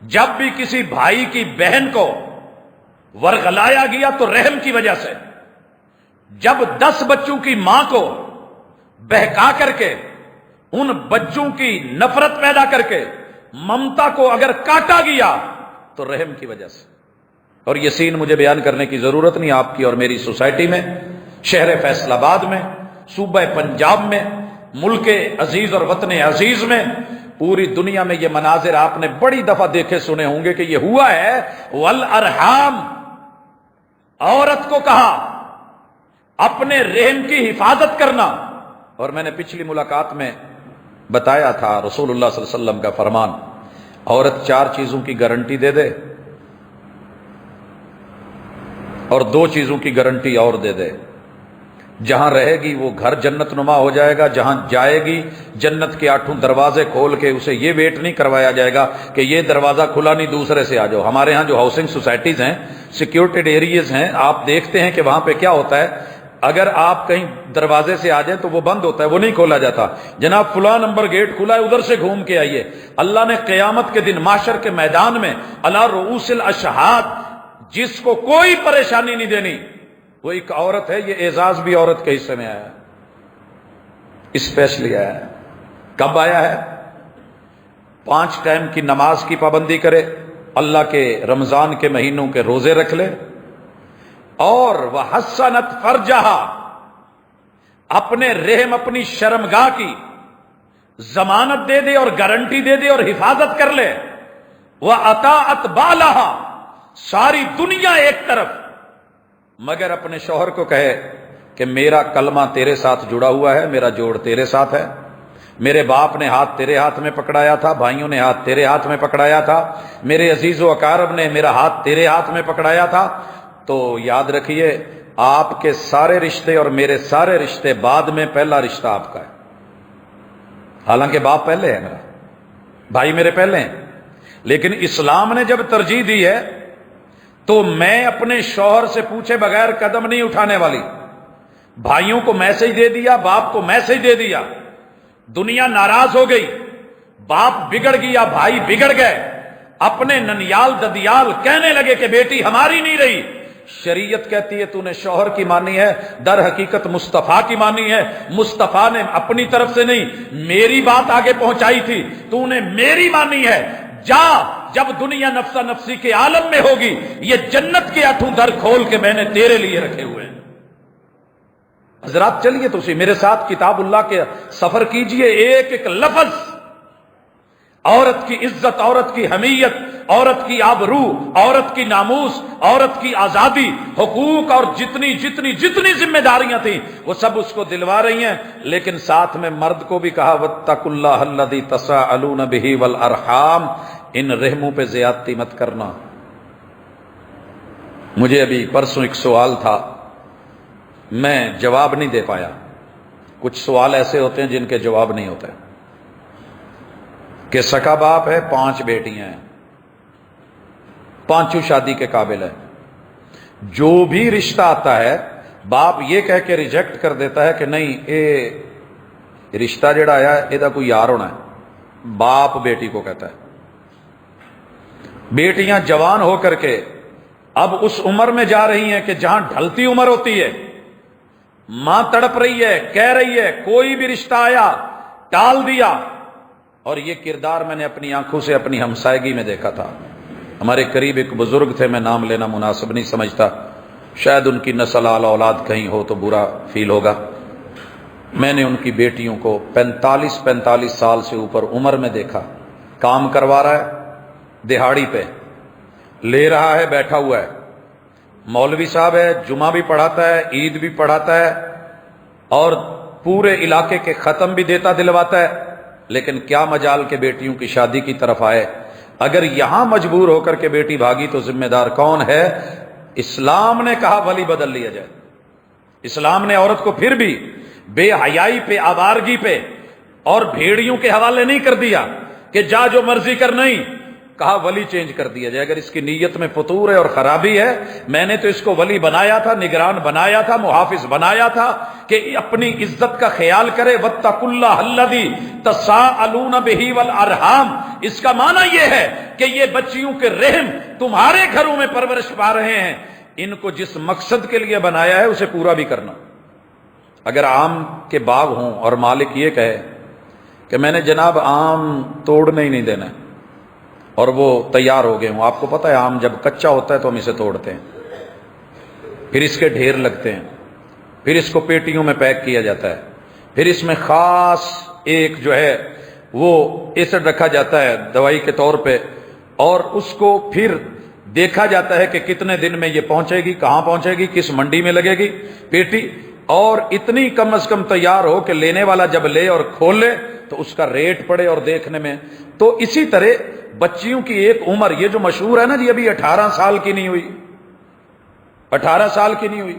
جب بھی کسی بھائی کی بہن کو ورغلایا گیا تو رحم کی وجہ سے، جب 10 بچوں کی ماں کو بہکا کر کے، ان بچوں کی نفرت پیدا کر کے ممتا کو اگر کاٹا گیا تو رحم کی وجہ سے۔ اور یہ سین مجھے بیان کرنے کی ضرورت نہیں، آپ کی اور میری سوسائٹی میں، شہر فیصل آباد میں، صوبہ پنجاب میں، ملک عزیز اور وطن عزیز میں، پوری دنیا میں یہ مناظر آپ نے بڑی دفعہ دیکھے سنے ہوں گے کہ یہ ہوا ہے۔ والارحام، عورت کو کہا اپنے رحم کی حفاظت کرنا۔ اور میں نے پچھلی ملاقات میں بتایا تھا رسول اللہ صلی اللہ علیہ وسلم کا فرمان، عورت 4 چیزوں کی گارنٹی دے دے اور 2 چیزوں کی گارنٹی اور دے دے، جہاں رہے گی وہ گھر جنت نما ہو جائے گا، جہاں جائے گی جنت کے 8 دروازے کھول کے اسے یہ ویٹ نہیں کروایا جائے گا کہ یہ دروازہ کھلا نہیں دوسرے سے آ جاؤ۔ ہمارے ہاں جو ہاؤسنگ سوسائٹیز ہیں، سیکیورٹیڈ ایریاز ہیں، آپ دیکھتے ہیں کہ وہاں پہ کیا ہوتا ہے، اگر آپ کہیں دروازے سے آ جائیں تو وہ بند ہوتا ہے، وہ نہیں کھولا جاتا، جناب فلاں نمبر گیٹ کھلا ہے ادھر سے گھوم کے آئیے۔ اللہ نے قیامت کے دن محشر کے میدان میں علی رؤوس الاشہاد، جس کو کوئی پریشانی نہیں دینی، وہ ایک عورت ہے، یہ اعزاز بھی عورت کے حصے میں آیا ہے۔ اسپیشلی آیا ہے۔ کب آیا ہے؟ 5 ٹائم کی نماز کی پابندی کرے، اللہ کے رمضان کے مہینوں کے روزے رکھ لے، اور وحسنت فرجہا، اپنے رحم اپنی شرمگاہ کی ضمانت دے دے اور گارنٹی دے دے اور حفاظت کر لے، وَأَطَاعَتْ بَالَهَا، ساری دنیا ایک طرف، مگر اپنے شوہر کو کہے کہ میرا کلمہ تیرے ساتھ جڑا ہوا ہے، میرا جوڑ تیرے ساتھ ہے، میرے باپ نے ہاتھ تیرے ہاتھ میں پکڑایا تھا، بھائیوں نے ہاتھ تیرے ہاتھ میں پکڑایا تھا، میرے عزیز و اقارب نے میرا ہاتھ تیرے ہاتھ میں پکڑایا تھا، تو یاد رکھیے آپ کے سارے رشتے اور میرے سارے رشتے بعد میں، پہلا رشتہ آپ کا ہے۔ حالانکہ باپ پہلے ہے میرا، بھائی میرے پہلے ہیں، لیکن اسلام نے جب ترجیح دی ہے تو میں اپنے شوہر سے پوچھے بغیر قدم نہیں اٹھانے والی۔ بھائیوں کو میسج دے دیا، باپ کو میسج دے دیا، دنیا ناراض ہو گئی، باپ بگڑ گیا، بھائی بگڑ گئے، اپنے ننیال ددیال کہنے لگے کہ بیٹی ہماری نہیں رہی، شریعت کہتی ہے تو نے شوہر کی مانی ہے، در حقیقت مصطفیٰ کی مانی ہے، مصطفیٰ نے اپنی طرف سے نہیں میری بات آگے پہنچائی تھی، تو نے میری مانی ہے، جا، جب دنیا نفسا نفسی کے عالم میں ہوگی، یہ جنت کے 8 در کھول کے میں نے تیرے لیے رکھے ہوئے ہیں۔ حضرات چلیے تو میرے ساتھ کتاب اللہ کے سفر کیجئے، ایک ایک لفظ، عورت کی عزت، عورت کی حمیت، عورت کی آبرو، عورت کی ناموس، عورت کی آزادی، حقوق اور جتنی ذمہ داریاں تھیں وہ سب اس کو دلوا رہی ہیں، لیکن ساتھ میں مرد کو بھی کہا واتقوا اللہ الذی تساءلون بہ والارحام، ان رحموں پہ زیادتی مت کرنا۔ مجھے ابھی پرسوں ایک سوال تھا، میں جواب نہیں دے پایا، کچھ سوال ایسے ہوتے ہیں جن کے جواب نہیں ہوتے، کہ سکا باپ ہے، 5 بیٹیاں ہیں، 5 شادی کے قابل ہے، جو بھی رشتہ آتا ہے باپ یہ کہہ کے ریجیکٹ کر دیتا ہے کہ نہیں اے رشتہ جڑا آیا ہے یہ کوئی یار ہونا ہے، باپ بیٹی کو کہتا ہے۔ بیٹیاں جوان ہو کر کے اب اس عمر میں جا رہی ہیں کہ جہاں ڈھلتی عمر ہوتی ہے، ماں تڑپ رہی ہے، کہہ رہی ہے کوئی بھی رشتہ آیا ٹال دیا، اور یہ کردار میں نے اپنی آنکھوں سے اپنی ہمسائیگی میں دیکھا تھا۔ ہمارے قریب ایک بزرگ تھے، میں نام لینا مناسب نہیں سمجھتا، شاید ان کی نسل آل اولاد کہیں ہو تو برا فیل ہوگا۔ میں نے ان کی بیٹیوں کو 45 سال سے اوپر عمر میں دیکھا، کام کروا رہا ہے دہاڑی پہ، لے رہا ہے بیٹھا ہوا ہے، مولوی صاحب ہے، جمعہ بھی پڑھاتا ہے، عید بھی پڑھاتا ہے، اور پورے علاقے کے ختم بھی دیتا دلواتا ہے، لیکن کیا مجال کے بیٹیوں کی شادی کی طرف آئے۔ اگر یہاں مجبور ہو کر کے بیٹی بھاگی تو ذمہ دار کون ہے؟ اسلام نے کہا ولی بدل لیا جائے۔ اسلام نے عورت کو پھر بھی بے حیائی پہ، آوارگی پہ اور بھیڑیوں کے حوالے نہیں کر دیا کہ جا جو مرضی کر، نہیں کہا ولی چینج کر دیا جائے۔ اگر اس کی نیت میں فطور ہے اور خرابی ہے، میں نے تو اس کو ولی بنایا تھا، نگران بنایا تھا، محافظ بنایا تھا کہ اپنی عزت کا خیال کرے۔ واتقوا اللہ الذی تساءلون بہ والارحام، اس کا معنی یہ ہے کہ یہ بچیوں کے رحم تمہارے گھروں میں پرورش پا رہے ہیں، ان کو جس مقصد کے لیے بنایا ہے اسے پورا بھی کرنا۔ اگر آم کے باغ ہوں اور مالک یہ کہے کہ میں نے جناب آم توڑنے ہی نہیں دینا ہے، اور وہ تیار ہو گئے ہوں، آپ کو پتہ ہے آم جب کچا ہوتا ہے تو ہم اسے توڑتے ہیں، پھر اس کے ڈھیر لگتے ہیں، پھر اس کو پیٹیوں میں پیک کیا جاتا ہے، پھر اس میں خاص ایک جو ہے وہ ایسڈ رکھا جاتا ہے دوائی کے طور پہ، اور اس کو پھر دیکھا جاتا ہے کہ کتنے دن میں یہ پہنچے گی، کہاں پہنچے گی، کس منڈی میں لگے گی پیٹی، اور اتنی کم از کم تیار ہو کہ لینے والا جب لے اور کھولے تو اس کا ریٹ پڑے اور دیکھنے میں۔ تو اسی طرح بچیوں کی ایک عمر، یہ جو مشہور ہے نا جی ابھی 18 سال کی نہیں ہوئی، 18 سال کی نہیں ہوئی،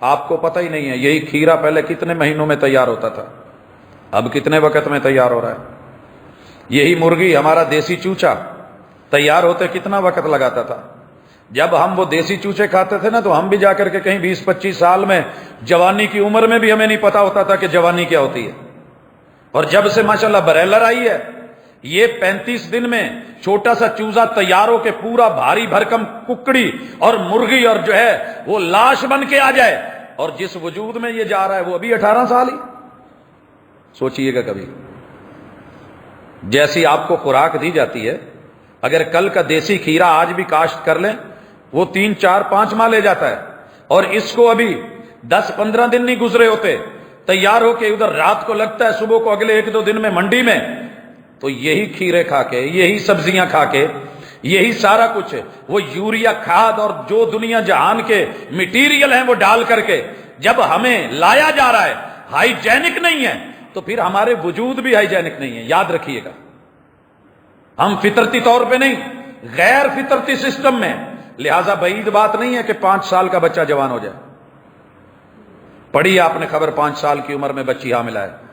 آپ کو پتہ ہی نہیں ہے یہی کھیرا پہلے کتنے مہینوں میں تیار ہوتا تھا، اب کتنے وقت میں تیار ہو رہا ہے۔ یہی مرغی ہمارا دیسی چوچا تیار ہوتے کتنا وقت لگاتا تھا۔ جب ہم وہ دیسی چوچے کھاتے تھے نا تو ہم بھی جا کر کے کہیں 20-25 سال میں، جوانی کی عمر میں بھی ہمیں نہیں پتا ہوتا تھا کہ جوانی کیا ہوتی ہے، اور جب سے ماشاءاللہ بریلر آئی ہے، یہ 35 دن میں چھوٹا سا چوزا تیار ہو کے پورا بھاری بھرکم ککڑی اور مرغی اور جو ہے وہ لاش بن کے آ جائے، اور جس وجود میں یہ جا رہا ہے وہ ابھی 18 سال ہی۔ سوچئے گا کبھی، جیسی آپ کو خوراک دی جاتی ہے، اگر کل کا دیسی کھیرا آج بھی کاشت کر لیں وہ 3 4 5 ماہ لے جاتا ہے، اور اس کو ابھی 10 15 دن نہیں گزرے ہوتے تیار ہو کے ادھر رات کو لگتا ہے صبح کو اگلے 1 2 دن میں منڈی میں، تو یہی کھیرے کھا کے، یہی سبزیاں کھا کے، یہی سارا کچھ وہ یوریا کھاد اور جو دنیا جہان کے مٹیریل ہیں وہ ڈال کر کے جب ہمیں لایا جا رہا ہے، ہائیجینک نہیں ہے، تو پھر ہمارے وجود بھی ہائیجینک نہیں ہے، یاد رکھیے گا۔ ہم فطرتی طور پہ نہیں، غیر فطرتی سسٹم میں، لہذا بعید بات نہیں ہے کہ 5 سال کا بچہ جوان ہو جائے۔ پڑھی آپ نے خبر 5 سال کی عمر میں بچی حاملہ ہے۔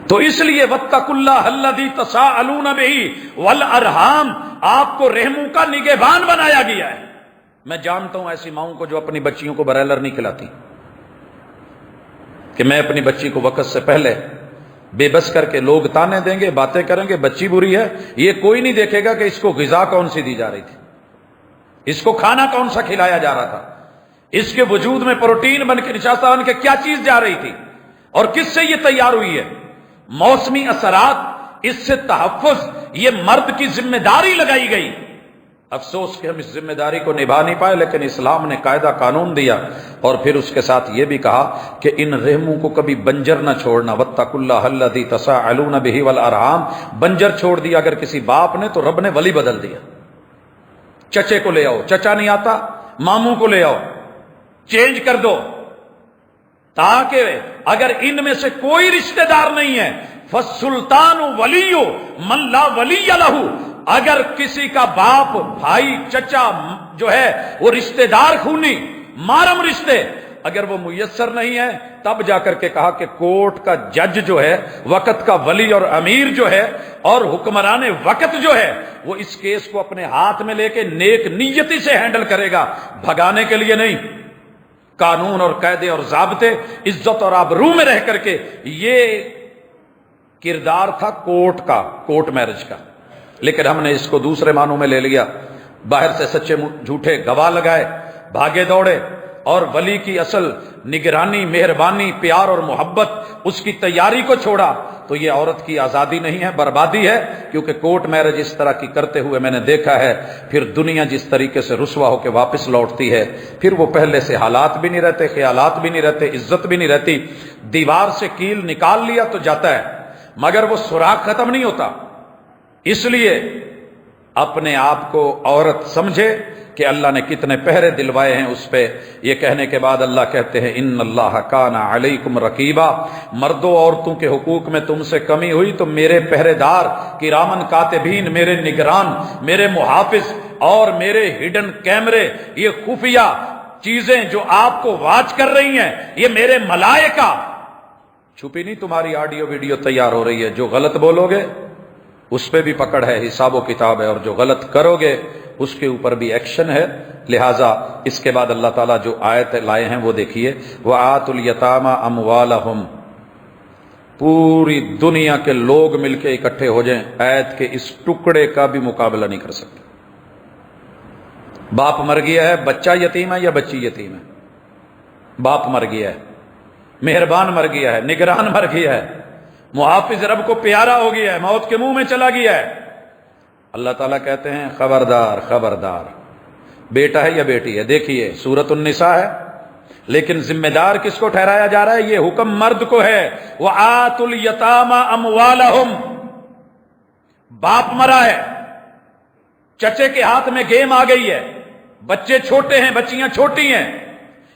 تو اس لیے واتقوا اللہ الذی تساءلون بہ والارحام، آپ کو رحموں کا نگہبان بنایا گیا ہے۔ میں جانتا ہوں ایسی ماؤں کو جو اپنی بچیوں کو برائلر نہیں کھلاتی، کہ میں اپنی بچی کو وقت سے پہلے بے بس کر کے، لوگ تانے دیں گے، باتیں کریں گے، بچی بری ہے، یہ کوئی نہیں دیکھے گا کہ اس کو غذا کون سی دی جا رہی تھی، اس کو کھانا کون سا کھلایا جا رہا تھا، اس کے وجود میں پروٹین بن کے نشاستہ بن کے کیا چیز جا رہی تھی، اور کس سے یہ تیار ہوئی ہے۔ موسمی اثرات، اس سے تحفظ، یہ مرد کی ذمہ داری لگائی گئی۔ افسوس کہ ہم اس ذمہ داری کو نبھا نہیں پائے، لیکن اسلام نے قاعدہ قانون دیا، اور پھر اس کے ساتھ یہ بھی کہا کہ ان رحموں کو کبھی بنجر نہ چھوڑنا، واتقوا اللہ الذی تساءلون بہ والارحام۔ بنجر چھوڑ دیا اگر کسی باپ نے تو رب نے ولی بدل دیا۔ چچے کو لے آؤ، چچا نہیں آتا ماموں کو لے آؤ، چینج کر دو، تاکہ اگر ان میں سے کوئی رشتہ دار نہیں ہے، فالسلطان ولی من لا ولی لہ، اگر کسی کا باپ، بھائی، چچا جو ہے وہ رشتہ دار خونی، محرم رشتے، اگر وہ میسر نہیں ہے، تب جا کر کے کہا کہ کورٹ کا جج جو ہے، وقت کا ولی اور امیر جو ہے، اور حکمران وقت جو ہے، وہ اس کیس کو اپنے ہاتھ میں لے کے نیک نیتی سے ہینڈل کرے گا، بھگانے کے لیے نہیں۔ قانون اور قاعدے اور ضابطے، عزت اور آبرو میں رہ کر کے، یہ کردار تھا کورٹ کا، کورٹ میرج کا، لیکن ہم نے اس کو دوسرے معنوں میں لے لیا، باہر سے سچے جھوٹے گواہ لگائے، بھاگے دوڑے، اور ولی کی اصل نگرانی، مہربانی، پیار اور محبت، اس کی تیاری کو چھوڑا، تو یہ عورت کی آزادی نہیں ہے، بربادی ہے، کیونکہ کورٹ میرج اس طرح کی کرتے ہوئے میں نے دیکھا ہے، پھر دنیا جس طریقے سے رسوا ہو کے واپس لوٹتی ہے، پھر وہ پہلے سے حالات بھی نہیں رہتے، خیالات بھی نہیں رہتے، عزت بھی نہیں رہتی، دیوار سے کیل نکال لیا تو جاتا ہے، مگر وہ سوراخ ختم نہیں ہوتا۔ اس لیے اپنے آپ کو عورت سمجھے کہ اللہ نے کتنے پہرے دلوائے ہیں اس پہ۔ یہ کہنے کے بعد اللہ کہتے ہیں ان اللہ کان علیکم رقیبا، مردوں عورتوں کے حقوق میں تم سے کمی ہوئی تو میرے پہرے دار کرامن کاتبین، میرے نگران، میرے محافظ اور میرے ہڈن کیمرے، یہ خفیہ چیزیں جو آپ کو واچ کر رہی ہیں، یہ میرے ملائکہ، چھپی نہیں تمہاری آڈیو ویڈیو تیار ہو رہی ہے، جو غلط بولو گے اس پہ بھی پکڑ ہے، حساب و کتاب ہے، اور جو غلط کرو گے اس کے اوپر بھی ایکشن ہے۔ لہٰذا اس کے بعد اللہ تعالیٰ جو آیت لائے ہیں وہ دیکھیے، وَآتُوا الْيَتَامَى أَمْوَالَهُمْ، پوری دنیا کے لوگ مل کے اکٹھے ہو جائیں، آیت کے اس ٹکڑے کا بھی مقابلہ نہیں کر سکتے۔ باپ مر گیا ہے، بچہ یتیم ہے یا بچی یتیم ہے؟ باپ مر گیا ہے، مہربان مر گیا ہے، نگران مر گیا ہے، محافظ رب کو پیارا ہو گیا ہے، موت کے منہ میں چلا گیا ہے۔ اللہ تعالیٰ کہتے ہیں خبردار خبردار، بیٹا ہے یا بیٹی ہے؟ دیکھیے سورۃ النساء ہے، لیکن ذمہ دار کس کو ٹھہرایا جا رہا ہے؟ یہ حکم مرد کو ہے، وَآتُوا الْيَتَامَى أَمْوَالَهُمْ۔ باپ مرا ہے، چچے کے ہاتھ میں گیم آ گئی ہے، بچے چھوٹے ہیں، بچیاں چھوٹی ہیں،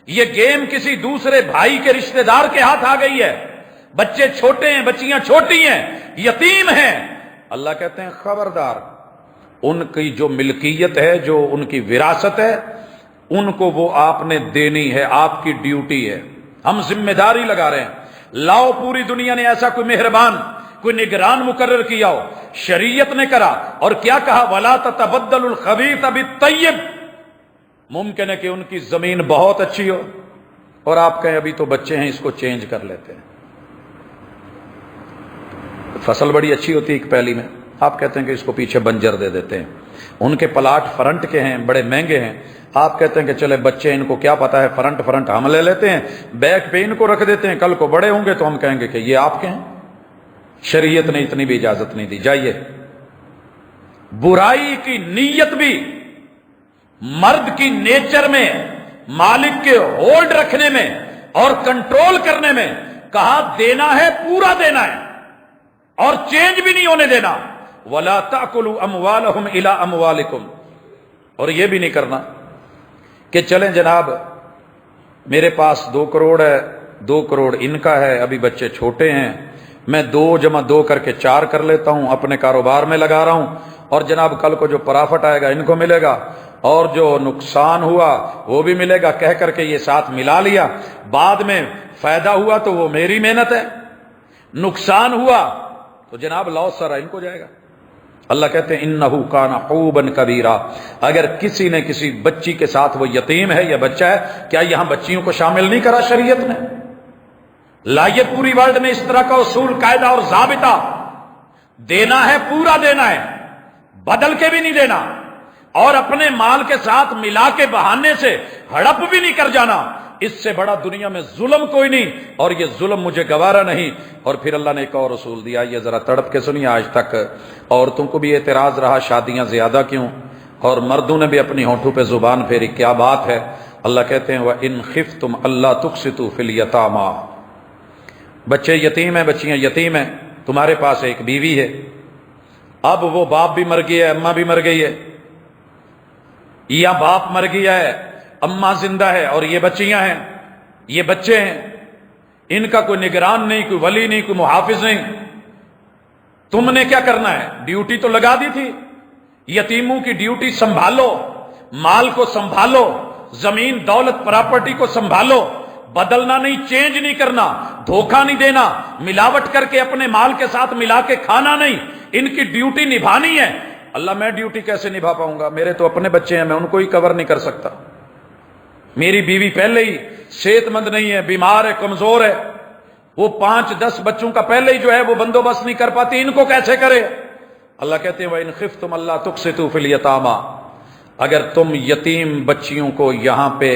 یہ گیم کسی دوسرے بھائی کے رشتہ دار کے ہاتھ آ گئی ہے، بچے چھوٹے ہیں، بچیاں چھوٹی ہیں، یتیم ہیں۔ اللہ کہتے ہیں خبردار، ان کی جو ملکیت ہے، جو ان کی وراثت ہے، ان کو وہ آپ نے دینی ہے، آپ کی ڈیوٹی ہے، ہم ذمہ داری لگا رہے ہیں۔ لاؤ پوری دنیا نے ایسا کوئی مہربان، کوئی نگران مقرر کیا ہو، شریعت نے کرا، اور کیا کہا؟ وَلَا تَتَبَدَّلُوا الْخَبِيثَ بِالطَّيِّبِ۔ ممکن ہے کہ ان کی زمین بہت اچھی ہو اور آپ کہیں ابھی تو بچے ہیں، اس کو چینج کر لیتے ہیں۔ فصل بڑی اچھی ہوتی ہے ایک پہلی میں، آپ کہتے ہیں کہ اس کو پیچھے بنجر دے دیتے ہیں، ان کے پلاٹ فرنٹ کے ہیں، بڑے مہنگے ہیں، آپ کہتے ہیں کہ چلے بچے ان کو کیا پتا ہے، فرنٹ ہم لے لیتے ہیں، بیک پہ ان کو رکھ دیتے ہیں، کل کو بڑے ہوں گے تو ہم کہیں گے کہ یہ آپ کے ہیں۔ شریعت نے اتنی بھی اجازت نہیں دی۔ جائیے، برائی کی نیت بھی مرد کی نیچر میں، مالک کے ہولڈ رکھنے میں اور کنٹرول کرنے میں کہا دینا ہے، پورا دینا ہے اور چینج بھی نہیں ہونے دینا۔ وَلَا تَأْكُلُوا أَمْوَالَهُمْ إِلَىٰ أَمْوَالِكُمْ، اور یہ بھی نہیں کرنا کہ چلیں جناب میرے پاس 2 کروڑ ہے، 2 کروڑ ان کا ہے، ابھی بچے چھوٹے ہیں، میں 2 جمع 2 کر کے 4 کر لیتا ہوں، اپنے کاروبار میں لگا رہا ہوں، اور جناب کل کو جو پرافٹ آئے گا ان کو ملے گا، اور جو نقصان ہوا وہ بھی ملے گا، کہہ کر کے یہ ساتھ ملا لیا، بعد میں فائدہ ہوا تو وہ میری محنت ہے، نقصان ہوا تو جناب لاؤ سارا ان کو جائے گا۔ اللہ کہتے ہیں انہو کان حوبا کبیرا، اگر کسی نے کسی بچی کے ساتھ، وہ یتیم ہے یا بچہ ہے، کیا یہاں بچیوں کو شامل نہیں کرا شریعت نے؟ لائیے پوری ورلڈ میں اس طرح کا اصول، قاعدہ اور ضابطہ، دینا ہے، پورا دینا ہے، بدل کے بھی نہیں دینا، اور اپنے مال کے ساتھ ملا کے بہانے سے ہڑپ بھی نہیں کر جانا۔ اس سے بڑا دنیا میں ظلم کوئی نہیں، اور یہ ظلم مجھے گوارا نہیں۔ اور پھر اللہ نے ایک اور اصول دیا، یہ ذرا تڑپ کے سنیے، آج تک عورتوں کو بھی اعتراض رہا شادیاں زیادہ کیوں، اور مردوں نے بھی اپنی ہونٹوں پہ زبان پھیری، کیا بات ہے؟ اللہ کہتے ہیں وَإِنْ خِفْتُمْ أَلَّا تُقْسِطُوا فِي الْيَتَامَىٰ، بچے یتیم ہیں، بچیاں یتیم ہیں، تمہارے پاس ایک بیوی ہے، اب وہ باپ بھی مر گیا ہے، اماں بھی مر گئی ہے، یا باپ مر گیا ہے، اماں زندہ ہے، اور یہ بچیاں ہیں، یہ بچے ہیں، ان کا کوئی نگران نہیں، کوئی ولی نہیں، کوئی محافظ نہیں، تم نے کیا کرنا ہے؟ ڈیوٹی تو لگا دی تھی، یتیموں کی ڈیوٹی سنبھالو، مال کو سنبھالو، زمین دولت پراپرٹی کو سنبھالو، بدلنا نہیں، چینج نہیں کرنا، دھوکہ نہیں دینا، ملاوٹ کر کے اپنے مال کے ساتھ ملا کے کھانا نہیں، ان کی ڈیوٹی نبھانی ہے۔ اللہ میں ڈیوٹی کیسے نبھا پاؤں گا؟ میرے تو اپنے بچے ہیں، میں ان کو ہی کور نہیں کر سکتا، میری بیوی پہلے ہی صحت مند نہیں ہے، بیمار ہے، کمزور ہے، وہ 5-10 بچوں کا پہلے ہی جو ہے وہ بندوبست نہیں کر پاتی، ان کو کیسے کرے؟ اللہ کہتے ہیں وَإِنْ خِفْتُمْ أَلَّا تُقْسِطُوا فِي الْيَتَامَىٰ، اگر تم یتیم بچیوں کو یہاں پہ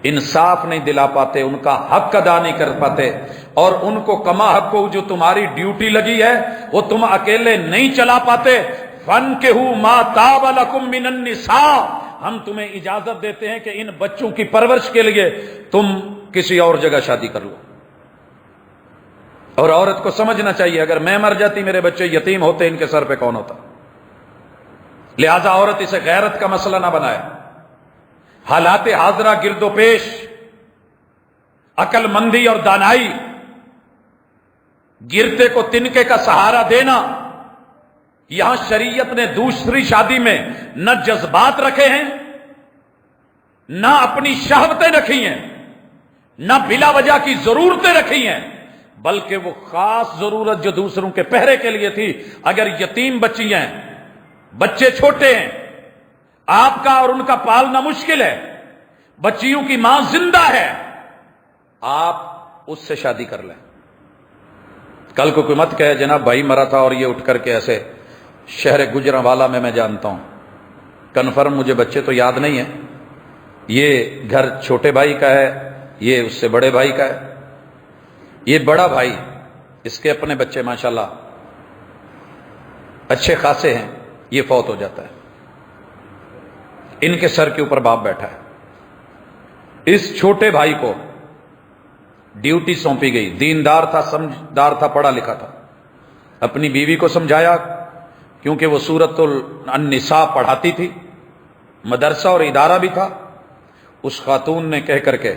انصاف نہیں دلا پاتے، ان کا حق ادا نہیں کر پاتے، اور ان کو کما حق کو جو تمہاری ڈیوٹی لگی ہے وہ تم اکیلے نہیں چلا پاتے، فَانْكِحُوا مَا طَابَ لَكُم مِّنَ النِّسَاءِ، ہم تمہیں اجازت دیتے ہیں کہ ان بچوں کی پرورش کے لیے تم کسی اور جگہ شادی کر لو۔ اور عورت کو سمجھنا چاہیے اگر میں مر جاتی، میرے بچے یتیم ہوتے، ان کے سر پہ کون ہوتا؟ لہذا عورت اسے غیرت کا مسئلہ نہ بنائے، حالات حاضرہ گرد و پیش، عقل مندی اور دانائی، گرتے کو تنکے کا سہارا دینا۔ یہاں شریعت نے دوسری شادی میں نہ جذبات رکھے ہیں، نہ اپنی شہوتیں رکھی ہیں، نہ بلا وجہ کی ضرورتیں رکھی ہیں، بلکہ وہ خاص ضرورت جو دوسروں کے پہرے کے لیے تھی، اگر یتیم بچی ہیں، بچے چھوٹے ہیں، آپ کا اور ان کا پالنا مشکل ہے، بچیوں کی ماں زندہ ہے، آپ اس سے شادی کر لیں۔ کل کو کوئی مت کہے جناب بھائی مرا تھا اور یہ اٹھ کر کے ایسے، شہر گجرانوالہ میں جانتا ہوں، کنفرم مجھے بچے تو یاد نہیں ہیں، یہ گھر چھوٹے بھائی کا ہے، یہ اس سے بڑے بھائی کا ہے، یہ بڑا بھائی، اس کے اپنے بچے ماشاءاللہ اچھے خاصے ہیں، یہ فوت ہو جاتا ہے، ان کے سر کے اوپر باپ بیٹھا ہے۔ اس چھوٹے بھائی کو ڈیوٹی سونپی گئی، دیندار تھا، سمجھدار تھا، پڑھا لکھا تھا، اپنی بیوی کو سمجھایا، کیونکہ وہ سورۃ النساء پڑھاتی تھی، مدرسہ اور ادارہ بھی تھا، اس خاتون نے کہہ کر کے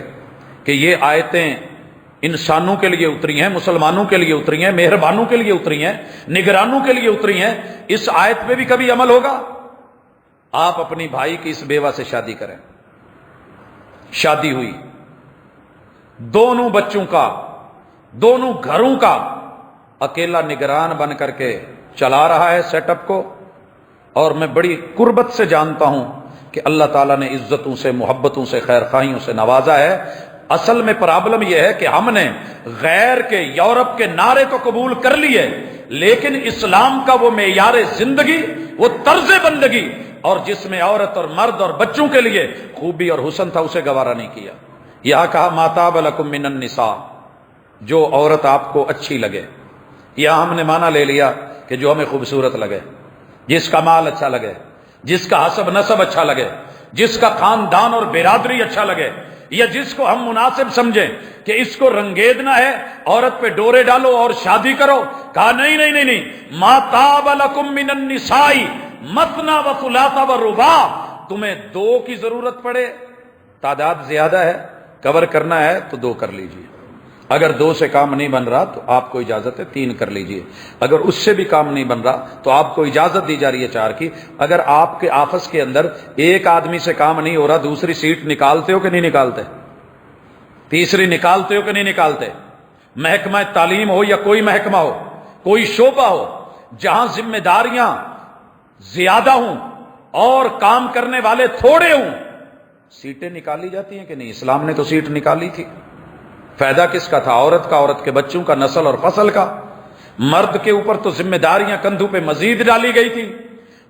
کہ یہ آیتیں انسانوں کے لیے اتری ہیں، مسلمانوں کے لیے اتری ہیں، مہربانوں کے لیے اتری ہیں، نگرانوں کے لیے اتری ہیں، اس آیت پہ بھی کبھی عمل ہوگا؟ آپ اپنی بھائی کی اس بیوہ سے شادی کریں۔ شادی ہوئی، دونوں بچوں کا، دونوں گھروں کا اکیلا نگران بن کر کے چلا رہا ہے سیٹ اپ کو، اور میں بڑی قربت سے جانتا ہوں کہ اللہ تعالیٰ نے عزتوں سے، محبتوں سے، خیر خواہیوں سے نوازا ہے۔ اصل میں پرابلم یہ ہے کہ ہم نے غیر کے، یورپ کے نعرے تو قبول کر لیے، لیکن اسلام کا وہ معیار زندگی، وہ طرز بندگی، اور جس میں عورت اور مرد اور بچوں کے لیے خوبی اور حسن تھا، اسے گوارا نہیں کیا۔ یہاں کہا ما طاب لکم من النساء، جو عورت آپ کو اچھی لگے۔ یہاں ہم نے معنی لے لیا کہ جو ہمیں خوبصورت لگے، جس کا مال اچھا لگے، جس کا حسب نسب اچھا لگے، جس کا خاندان اور برادری اچھا لگے، یا جس کو ہم مناسب سمجھیں کہ اس کو رنگیدنا ہے، عورت پہ ڈورے ڈالو اور شادی کرو۔ کہا نہیں نہیں نہیں نہیں، ما طاب لکم من النساء مثنی و ثلاث و رباع، تمہیں دو کی ضرورت پڑے، تعداد زیادہ ہے، کور کرنا ہے تو دو کر لیجئے، اگر دو سے کام نہیں بن رہا تو آپ کو اجازت ہے تین کر لیجئے، اگر اس سے بھی کام نہیں بن رہا تو آپ کو اجازت دی جا رہی ہے چار کی۔ اگر آپ کے آفس کے اندر ایک آدمی سے کام نہیں ہو رہا، دوسری سیٹ نکالتے ہو کہ نہیں نکالتے؟ تیسری نکالتے ہو کہ نہیں نکالتے؟ محکمہ تعلیم ہو یا کوئی محکمہ ہو، کوئی شعبہ ہو، جہاں ذمہ داریاں زیادہ ہوں اور کام کرنے والے تھوڑے ہوں، سیٹیں نکالی جاتی ہیں کہ نہیں؟ اسلام نے تو سیٹ نکالی تھی۔ فائدہ کس کا تھا؟ عورت کا، عورت کے بچوں کا، نسل اور فصل کا۔ مرد کے اوپر تو ذمہ داریاں کندھوں پہ مزید ڈالی گئی تھی،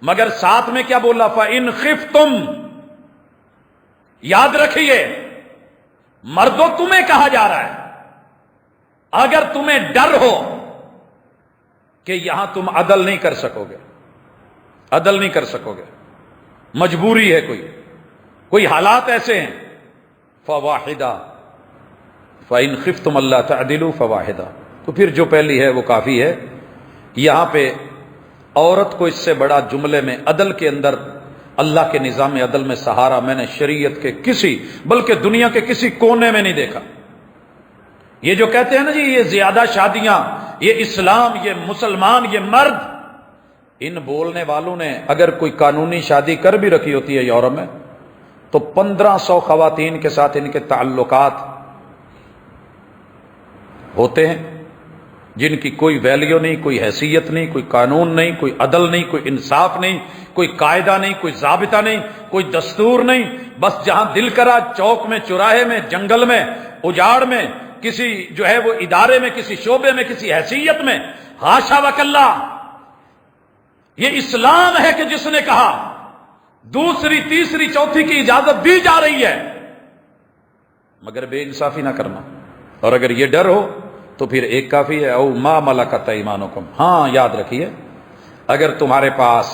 مگر ساتھ میں کیا بولا؟ فَإِنْ خِفْتُمْ، یاد رکھیے مردوں تمہیں کہا جا رہا ہے، اگر تمہیں ڈر ہو کہ یہاں تم عدل نہیں کر سکو گے، عدل نہیں کر سکو گے، مجبوری ہے، کوئی حالات ایسے ہیں، فواحدہ، فَإِنْ خِفْتُمْ أَلَّا تَعْدِلُوا فَوَاحِدَةً، تو پھر جو پہلی ہے وہ کافی ہے۔ یہاں پہ عورت کو اس سے بڑا جملے میں عدل کے اندر، اللہ کے نظام عدل میں سہارا میں نے شریعت کے کسی، بلکہ دنیا کے کسی کونے میں نہیں دیکھا۔ یہ جو کہتے ہیں نا جی یہ زیادہ شادیاں، یہ اسلام، یہ مسلمان، یہ مرد، ان بولنے والوں نے اگر کوئی قانونی شادی کر بھی رکھی ہوتی ہے یورپ میں تو 1500 خواتین کے ساتھ ان کے تعلقات ہوتے ہیں، جن کی کوئی ویلیو نہیں، کوئی حیثیت نہیں، کوئی قانون نہیں، کوئی عدل نہیں، کوئی انصاف نہیں، کوئی قاعدہ نہیں، کوئی ضابطہ نہیں، کوئی دستور نہیں، بس جہاں دل کرا، چوک میں، چوراہے میں، جنگل میں، اجاڑ میں، کسی جو ہے وہ ادارے میں، کسی شعبے میں، کسی حیثیت میں، حاشا وکلا۔ یہ اسلام ہے کہ جس نے کہا دوسری، تیسری، چوتھی کی اجازت دی جا رہی ہے، مگر بے انصافی نہ کرنا، اور اگر یہ ڈر ہو تو پھر ایک کافی ہے، او ما ملکت ایمانکم۔ ہاں یاد رکھیے اگر تمہارے پاس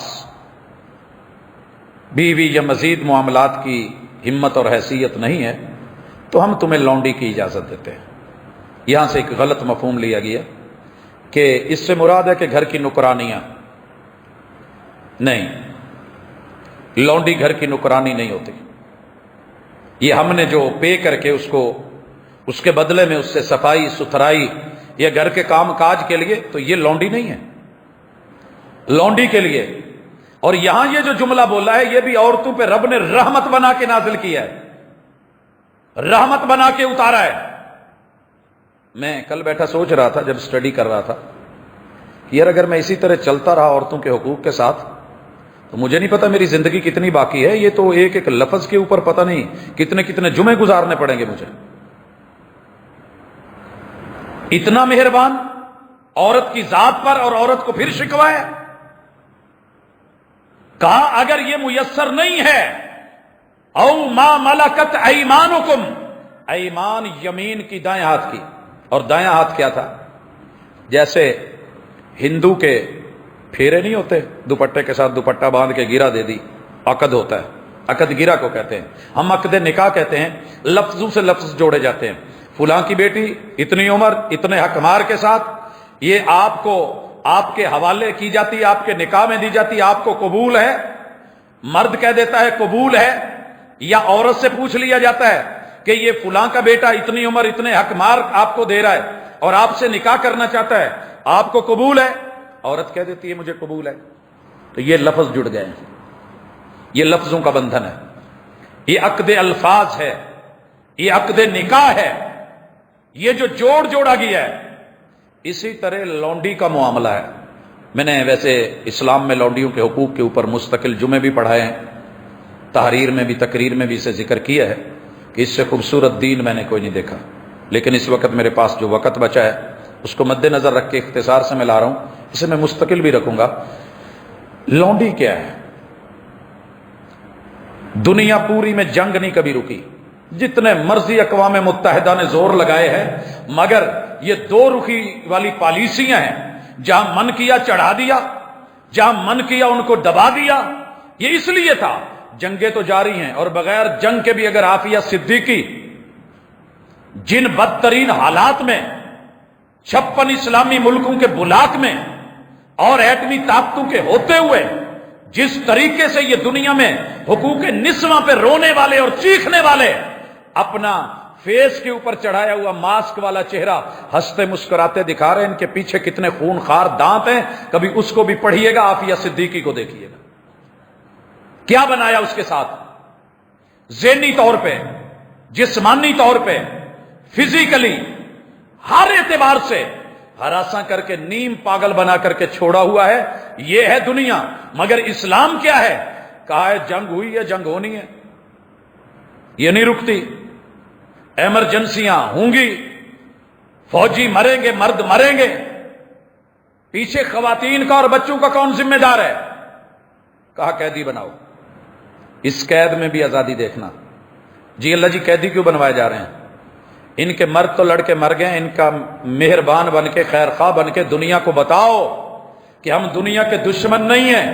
بیوی یا مزید معاملات کی ہمت اور حیثیت نہیں ہے تو ہم تمہیں لونڈی کی اجازت دیتے ہیں۔ یہاں سے ایک غلط مفہوم لیا گیا کہ اس سے مراد ہے کہ گھر کی نوکرانیاں، نہیں، لونڈی گھر کی نوکرانی نہیں ہوتی۔ یہ ہم نے جو پے کر کے اس کے بدلے میں اس سے صفائی ستھرائی یا گھر کے کام کاج کے لیے، تو یہ لونڈی نہیں ہے، لونڈی کے لیے۔ اور یہاں یہ جو جملہ بولا ہے یہ بھی عورتوں پہ رب نے رحمت بنا کے نازل کیا ہے، رحمت بنا کے اتارا ہے۔ میں کل بیٹھا سوچ رہا تھا جب سٹڈی کر رہا تھا، یار اگر میں اسی طرح چلتا رہا عورتوں کے حقوق کے ساتھ تو مجھے نہیں پتا میری زندگی کتنی باقی ہے۔ یہ تو ایک ایک لفظ کے اوپر پتہ نہیں کتنے کتنے جمعے گزارنے پڑیں گے مجھے۔ اتنا مہربان عورت کی ذات پر، اور عورت کو پھر شکوائے۔ کہا اگر یہ میسر نہیں ہے، او ما ملکت ایمانکم، ایمان یمین کی، دائیں ہاتھ کی، اور دائیں ہاتھ کیا تھا؟ جیسے ہندو کے پھیرے نہیں ہوتے، دوپٹے کے ساتھ دوپٹہ باندھ کے گیرا دے دی، عقد ہوتا ہے، عقد گیرا کو کہتے ہیں، ہم عقد نکاح کہتے ہیں، لفظوں سے لفظ جوڑے جاتے ہیں۔ فلاں کی بیٹی اتنی عمر، اتنے حقمار کے ساتھ، یہ آپ کو، آپ کے حوالے کی جاتی ہے، آپ کے نکاح میں دی جاتی ہے، آپ کو قبول ہے؟ مرد کہہ دیتا ہے قبول ہے، یا عورت سے پوچھ لیا جاتا ہے کہ یہ فلاں کا بیٹا اتنی عمر، اتنے حقمار آپ کو دے رہا ہے اور آپ سے نکاح کرنا چاہتا ہے، آپ کو قبول ہے؟ عورت کہہ دیتی ہے مجھے قبول ہے۔ تو یہ لفظ جڑ گئے ہیں، یہ لفظوں کا بندھن ہے، یہ عقد الفاظ ہے، یہ عقد نکاح ہے، یہ جو جوڑا گیا ہے۔ اسی طرح لونڈی کا معاملہ ہے۔ میں نے ویسے اسلام میں لونڈیوں کے حقوق کے اوپر مستقل جمعے بھی پڑھائے ہیں، تحریر میں بھی، تقریر میں بھی اسے ذکر کیا ہے کہ اس سے خوبصورت دین میں نے کوئی نہیں دیکھا۔ لیکن اس وقت میرے پاس جو وقت بچا ہے اس کو مد نظر رکھ کے اختصار سے میں لا رہا ہوں اسے میں مستقل بھی رکھوں گا. لونڈی کیا ہے؟ دنیا پوری میں جنگ نہیں کبھی رکی، جتنے مرضی اقوام متحدہ نے زور لگائے ہیں، مگر یہ دو رخی والی پالیسیاں ہیں. جہاں من کیا چڑھا دیا، جہاں من کیا ان کو دبا دیا. یہ اس لیے تھا. جنگیں تو جاری ہیں، اور بغیر جنگ کے بھی اگر عافیہ صدیقی جن بدترین حالات میں 56 اسلامی ملکوں کے بلاک میں اور ایٹمی طاقتوں کے ہوتے ہوئے جس طریقے سے یہ دنیا میں حقوق نسواں پہ رونے والے اور چیخنے والے اپنا فیس کے اوپر چڑھایا ہوا ماسک والا چہرہ ہنستے مسکراتے دکھا رہے ہیں، ان کے پیچھے کتنے خونخوار دانت ہیں. کبھی اس کو بھی پڑھیے گا، عافیہ صدیقی کو دیکھیے گا کیا بنایا اس کے ساتھ، ذہنی طور پہ، جسمانی طور پہ، فزیکلی، ہر اعتبار سے ہراساں کر کے نیم پاگل بنا کر کے چھوڑا ہوا ہے. یہ ہے دنیا. مگر اسلام کیا ہے؟ کہا ہے جنگ ہوئی ہے، جنگ ہونی ہے، یہ نہیں رکتی. ایمرجنسیاں ہوں گی، فوجی مریں گے، مرد مریں گے. پیچھے خواتین کا اور بچوں کا کون ذمہ دار ہے؟ کہا قیدی بناؤ. اس قید میں بھی آزادی دیکھنا. جی اللہ جی قیدی کیوں بنوائے جا رہے ہیں؟ ان کے مرد تو لڑکے مر گئے. ان کا مہربان بن کے، خیر خواہ بن کے دنیا کو بتاؤ کہ ہم دنیا کے دشمن نہیں ہیں.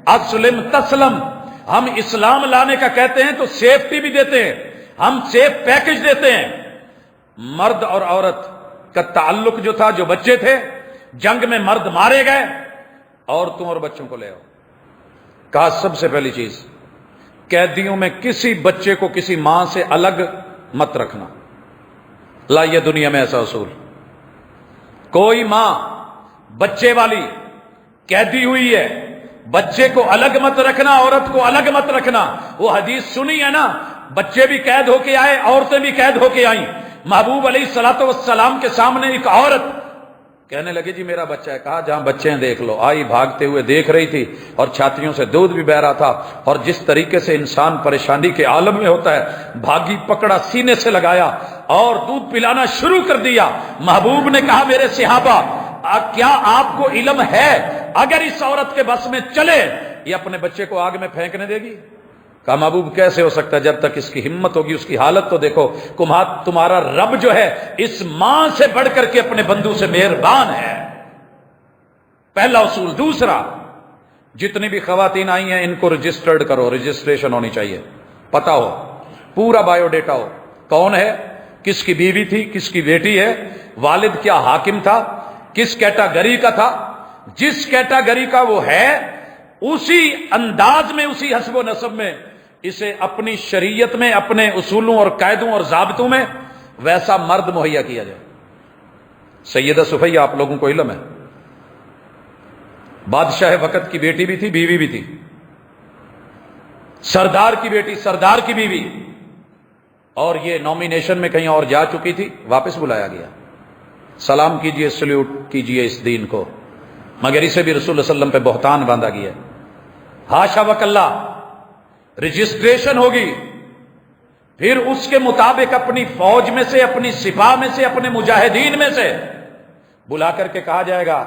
اسلم تسلم. ہم اسلام لانے کا کہتے ہیں تو سیفٹی بھی دیتے ہیں، ہم سیف پیکج دیتے ہیں. مرد اور عورت کا تعلق جو تھا، جو بچے تھے، جنگ میں مرد مارے گئے، عورتوں اور بچوں کو لے آؤ. کہا سب سے پہلی چیز، قیدیوں میں کسی بچے کو کسی ماں سے الگ مت رکھنا. لائیے دنیا میں ایسا اصول. کوئی ماں بچے والی قیدی ہوئی ہے، بچے کو الگ مت رکھنا، عورت کو الگ مت رکھنا. وہ حدیث سنی ہے نا، بچے بھی قید ہو کے آئے، عورتیں بھی قید ہو کے آئیں. محبوب علیہ الصلوۃ والسلام کے سامنے ایک عورت کہنے لگی جی میرا بچہ ہے. کہا جہاں بچے ہیں دیکھ لو. آئی بھاگتے ہوئے، دیکھ رہی تھی اور چھاتیوں سے دودھ بھی بہ رہا تھا. اور جس طریقے سے انسان پریشانی کے عالم میں ہوتا ہے، بھاگی، پکڑا، سینے سے لگایا اور دودھ پلانا شروع کر دیا. محبوب نے کہا میرے صحابہ، کیا آپ کو علم ہے اگر اس عورت کے بس میں چلے یہ اپنے بچے کو آگ میں پھینکنے دے گی؟ کہا محبوب کیسے ہو سکتا ہے، جب تک اس کی ہمت ہوگی. اس کی حالت تو دیکھو. تمہارا رب جو ہے اس ماں سے بڑھ کر کے اپنے بندوں سے مہربان ہے. پہلا اصول. دوسرا، جتنی بھی خواتین آئی ہیں ان کو رجسٹرڈ کرو، رجسٹریشن ہونی چاہیے، پتہ ہو، پورا بایو ڈیٹا ہو، کون ہے، کس کی بیوی تھی، کس کی بیٹی ہے، والد کیا حاکم تھا، کس کیٹاگری کا تھا. جس کیٹاگری کا وہ ہے اسی انداز میں، اسی حسب و نسب میں اسے اپنی شریعت میں، اپنے اصولوں اور قاعدوں اور ضابطوں میں ویسا مرد مہیا کیا جائے. سیدہ صفیہ آپ لوگوں کو علم ہے، بادشاہ وقت کی بیٹی بھی تھی، بیوی بھی تھی. سردار کی بیٹی، سردار کی بیوی. اور یہ نامینیشن میں کہیں اور جا چکی تھی، واپس بلایا گیا. سلام کیجئے، سلیوٹ کیجئے اس دین کو. مگر اسے بھی رسول اللہ صلی اللہ علیہ وسلم پہ بہتان باندھا گیا. ہاشا وکلا. رجسٹریشن ہوگی، پھر اس کے مطابق اپنی فوج میں سے، اپنی سپاہ میں سے، اپنے مجاہدین میں سے بلا کر کے کہا جائے گا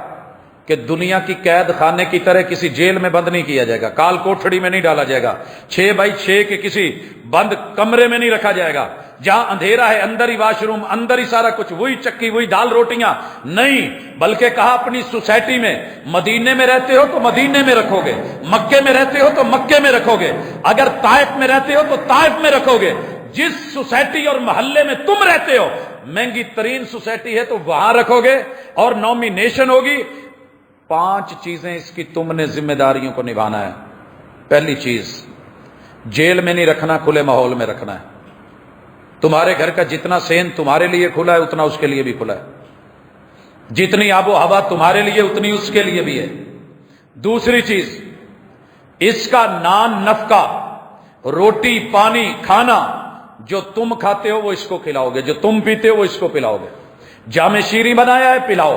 کہ دنیا کی قید خانے کی طرح کسی جیل میں بند نہیں کیا جائے گا، کال کوٹھڑی میں نہیں ڈالا جائے گا، 6x6 کے کسی بند کمرے میں نہیں رکھا جائے گا. جہاں اندھیرا ہے اندر ہی واش روم، اندر ہی سارا کچھ، وہی چکی، وہی دال روٹیاں نہیں. بلکہ کہا اپنی سوسائٹی میں، مدینے میں رہتے ہو تو مدینے میں رکھو گے، مکے میں رہتے ہو تو مکے میں رکھو گے، اگر طائف میں رہتے ہو تو طائف میں رکھو گے. جس سوسائٹی اور محلے میں تم رہتے ہو مہنگی ترین سوسائٹی ہے تو وہاں رکھو گے. اور نامینیشن ہوگی. 5 چیزیں اس کی تم نے ذمہ داریوں کو نبھانا ہے. پہلی چیز، جیل میں نہیں رکھنا، کھلے ماحول میں رکھنا ہے. تمہارے گھر کا جتنا سین تمہارے لیے کھلا ہے اتنا اس کے لیے بھی کھلا ہے. جتنی آب و ہوا تمہارے لیے اتنی اس کے لیے بھی ہے. دوسری چیز، اس کا نان نفقہ، روٹی پانی کھانا، جو تم کھاتے ہو وہ اس کو کھلاؤ گے، جو تم پیتے ہو وہ اس کو پلاؤ گے. جام شیریں بنایا ہے پلاؤ،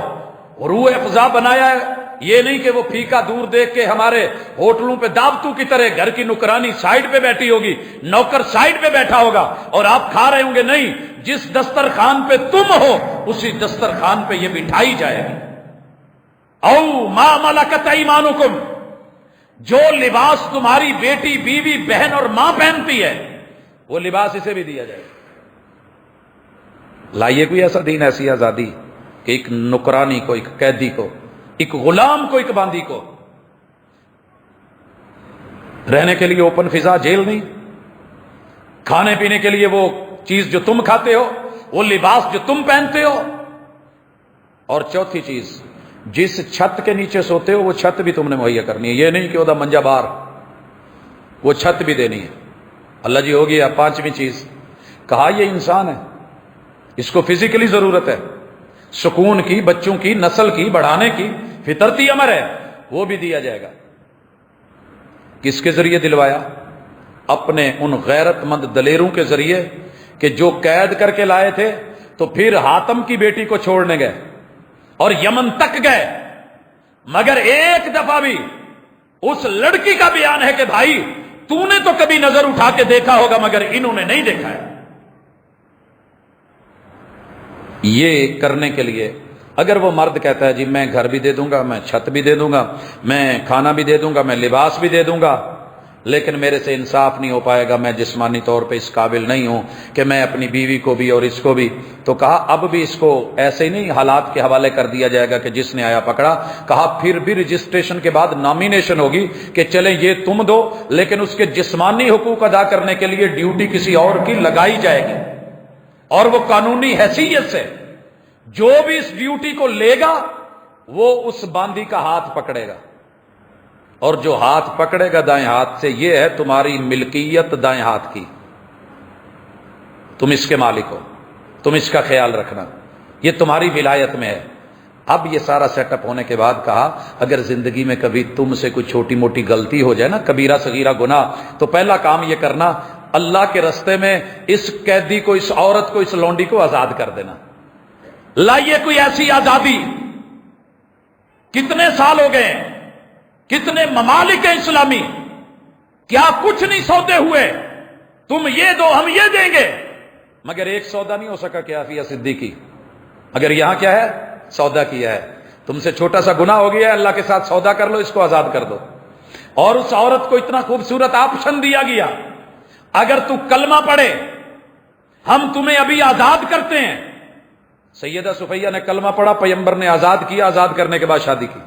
روح افزا بنایا ہے. یہ نہیں کہ وہ پھیکا دور دیکھ کے ہمارے ہوٹلوں پہ دعوتوں کی طرح گھر کی نکرانی سائیڈ پہ بیٹھی ہوگی، نوکر سائیڈ پہ بیٹھا ہوگا اور آپ کھا رہے ہوں گے. نہیں، جس دسترخوان پہ تم ہو اسی دسترخوان پہ یہ بٹھائی جائے گی. او ما ملکت ایمانکم، جو لباس تمہاری بیٹی، بیوی، بہن اور ماں پہنتی ہے وہ لباس اسے بھی دیا جائے. لائیے کوئی ایسا دین، ایسی آزادی کہ ایک نکرانی کو، ایک قیدی کو، ایک غلام کو، ایک باندی کو رہنے کے لیے اوپن فضا، جیل نہیں، کھانے پینے کے لیے وہ چیز جو تم کھاتے ہو، وہ لباس جو تم پہنتے ہو. اور چوتھی چیز، جس چھت کے نیچے سوتے ہو وہ چھت بھی تم نے مہیا کرنی ہے. یہ نہیں کہ وہ منجا بار، وہ چھت بھی دینی ہے. اللہ جی ہو گیا. پانچویں چیز کہا یہ انسان ہے، اس کو فزیکلی ضرورت ہے، سکون کی، بچوں کی نسل کی بڑھانے کی فطرتی امر ہے، وہ بھی دیا جائے گا. کس کے ذریعے دلوایا؟ اپنے ان غیرت مند دلیروں کے ذریعے کہ جو قید کر کے لائے تھے تو پھر حاتم کی بیٹی کو چھوڑنے گئے اور یمن تک گئے، مگر ایک دفعہ بھی اس لڑکی کا بیان ہے کہ بھائی تو نے تو کبھی نظر اٹھا کے دیکھا ہوگا مگر انہوں نے نہیں دیکھا ہے. یہ کرنے کے لیے اگر وہ مرد کہتا ہے جی میں گھر بھی دے دوں گا، میں چھت بھی دے دوں گا، میں کھانا بھی دے دوں گا، میں لباس بھی دے دوں گا، لیکن میرے سے انصاف نہیں ہو پائے گا، میں جسمانی طور پہ اس قابل نہیں ہوں کہ میں اپنی بیوی کو بھی اور اس کو بھی، تو کہا اب بھی اس کو ایسے ہی نہیں حالات کے حوالے کر دیا جائے گا کہ جس نے آیا پکڑا. کہا پھر بھی رجسٹریشن کے بعد نامینیشن ہوگی کہ چلیں یہ تم دو، لیکن اس کے جسمانی حقوق ادا کرنے کے لیے ڈیوٹی کسی اور کی لگائی جائے گی، اور وہ قانونی حیثیت سے جو بھی اس ڈیوٹی کو لے گا وہ اس باندی کا ہاتھ پکڑے گا، اور جو ہاتھ پکڑے گا دائیں ہاتھ سے، یہ ہے تمہاری ملکیت دائیں ہاتھ کی، تم اس کے مالک ہو، تم اس کا خیال رکھنا، یہ تمہاری ولایت میں ہے. اب یہ سارا سیٹ اپ ہونے کے بعد کہا اگر زندگی میں کبھی تم سے کوئی چھوٹی موٹی غلطی ہو جائے نا، کبیرہ صغیرہ گناہ، تو پہلا کام یہ کرنا اللہ کے رستے میں اس قیدی کو، اس عورت کو، اس لونڈی کو آزاد کر دینا. لائیے کوئی ایسی آزادی. کتنے سال ہو گئے، کتنے ممالک ہیں اسلامی، کیا کچھ نہیں سودے ہوئے، تم یہ دو ہم یہ دیں گے، مگر ایک سودا نہیں ہو سکا کہ عافیہ صدیقی. اگر یہاں کیا ہے؟ سودا کیا ہے. تم سے چھوٹا سا گناہ ہو گیا ہے، اللہ کے ساتھ سودا کر لو، اس کو آزاد کر دو. اور اس عورت کو اتنا خوبصورت آپشن دیا گیا، اگر تو کلمہ پڑھے ہم تمہیں ابھی آزاد کرتے ہیں. سیدہ صفیہ نے کلمہ پڑھا، پیغمبر نے آزاد کیا، آزاد کرنے کے بعد شادی کی،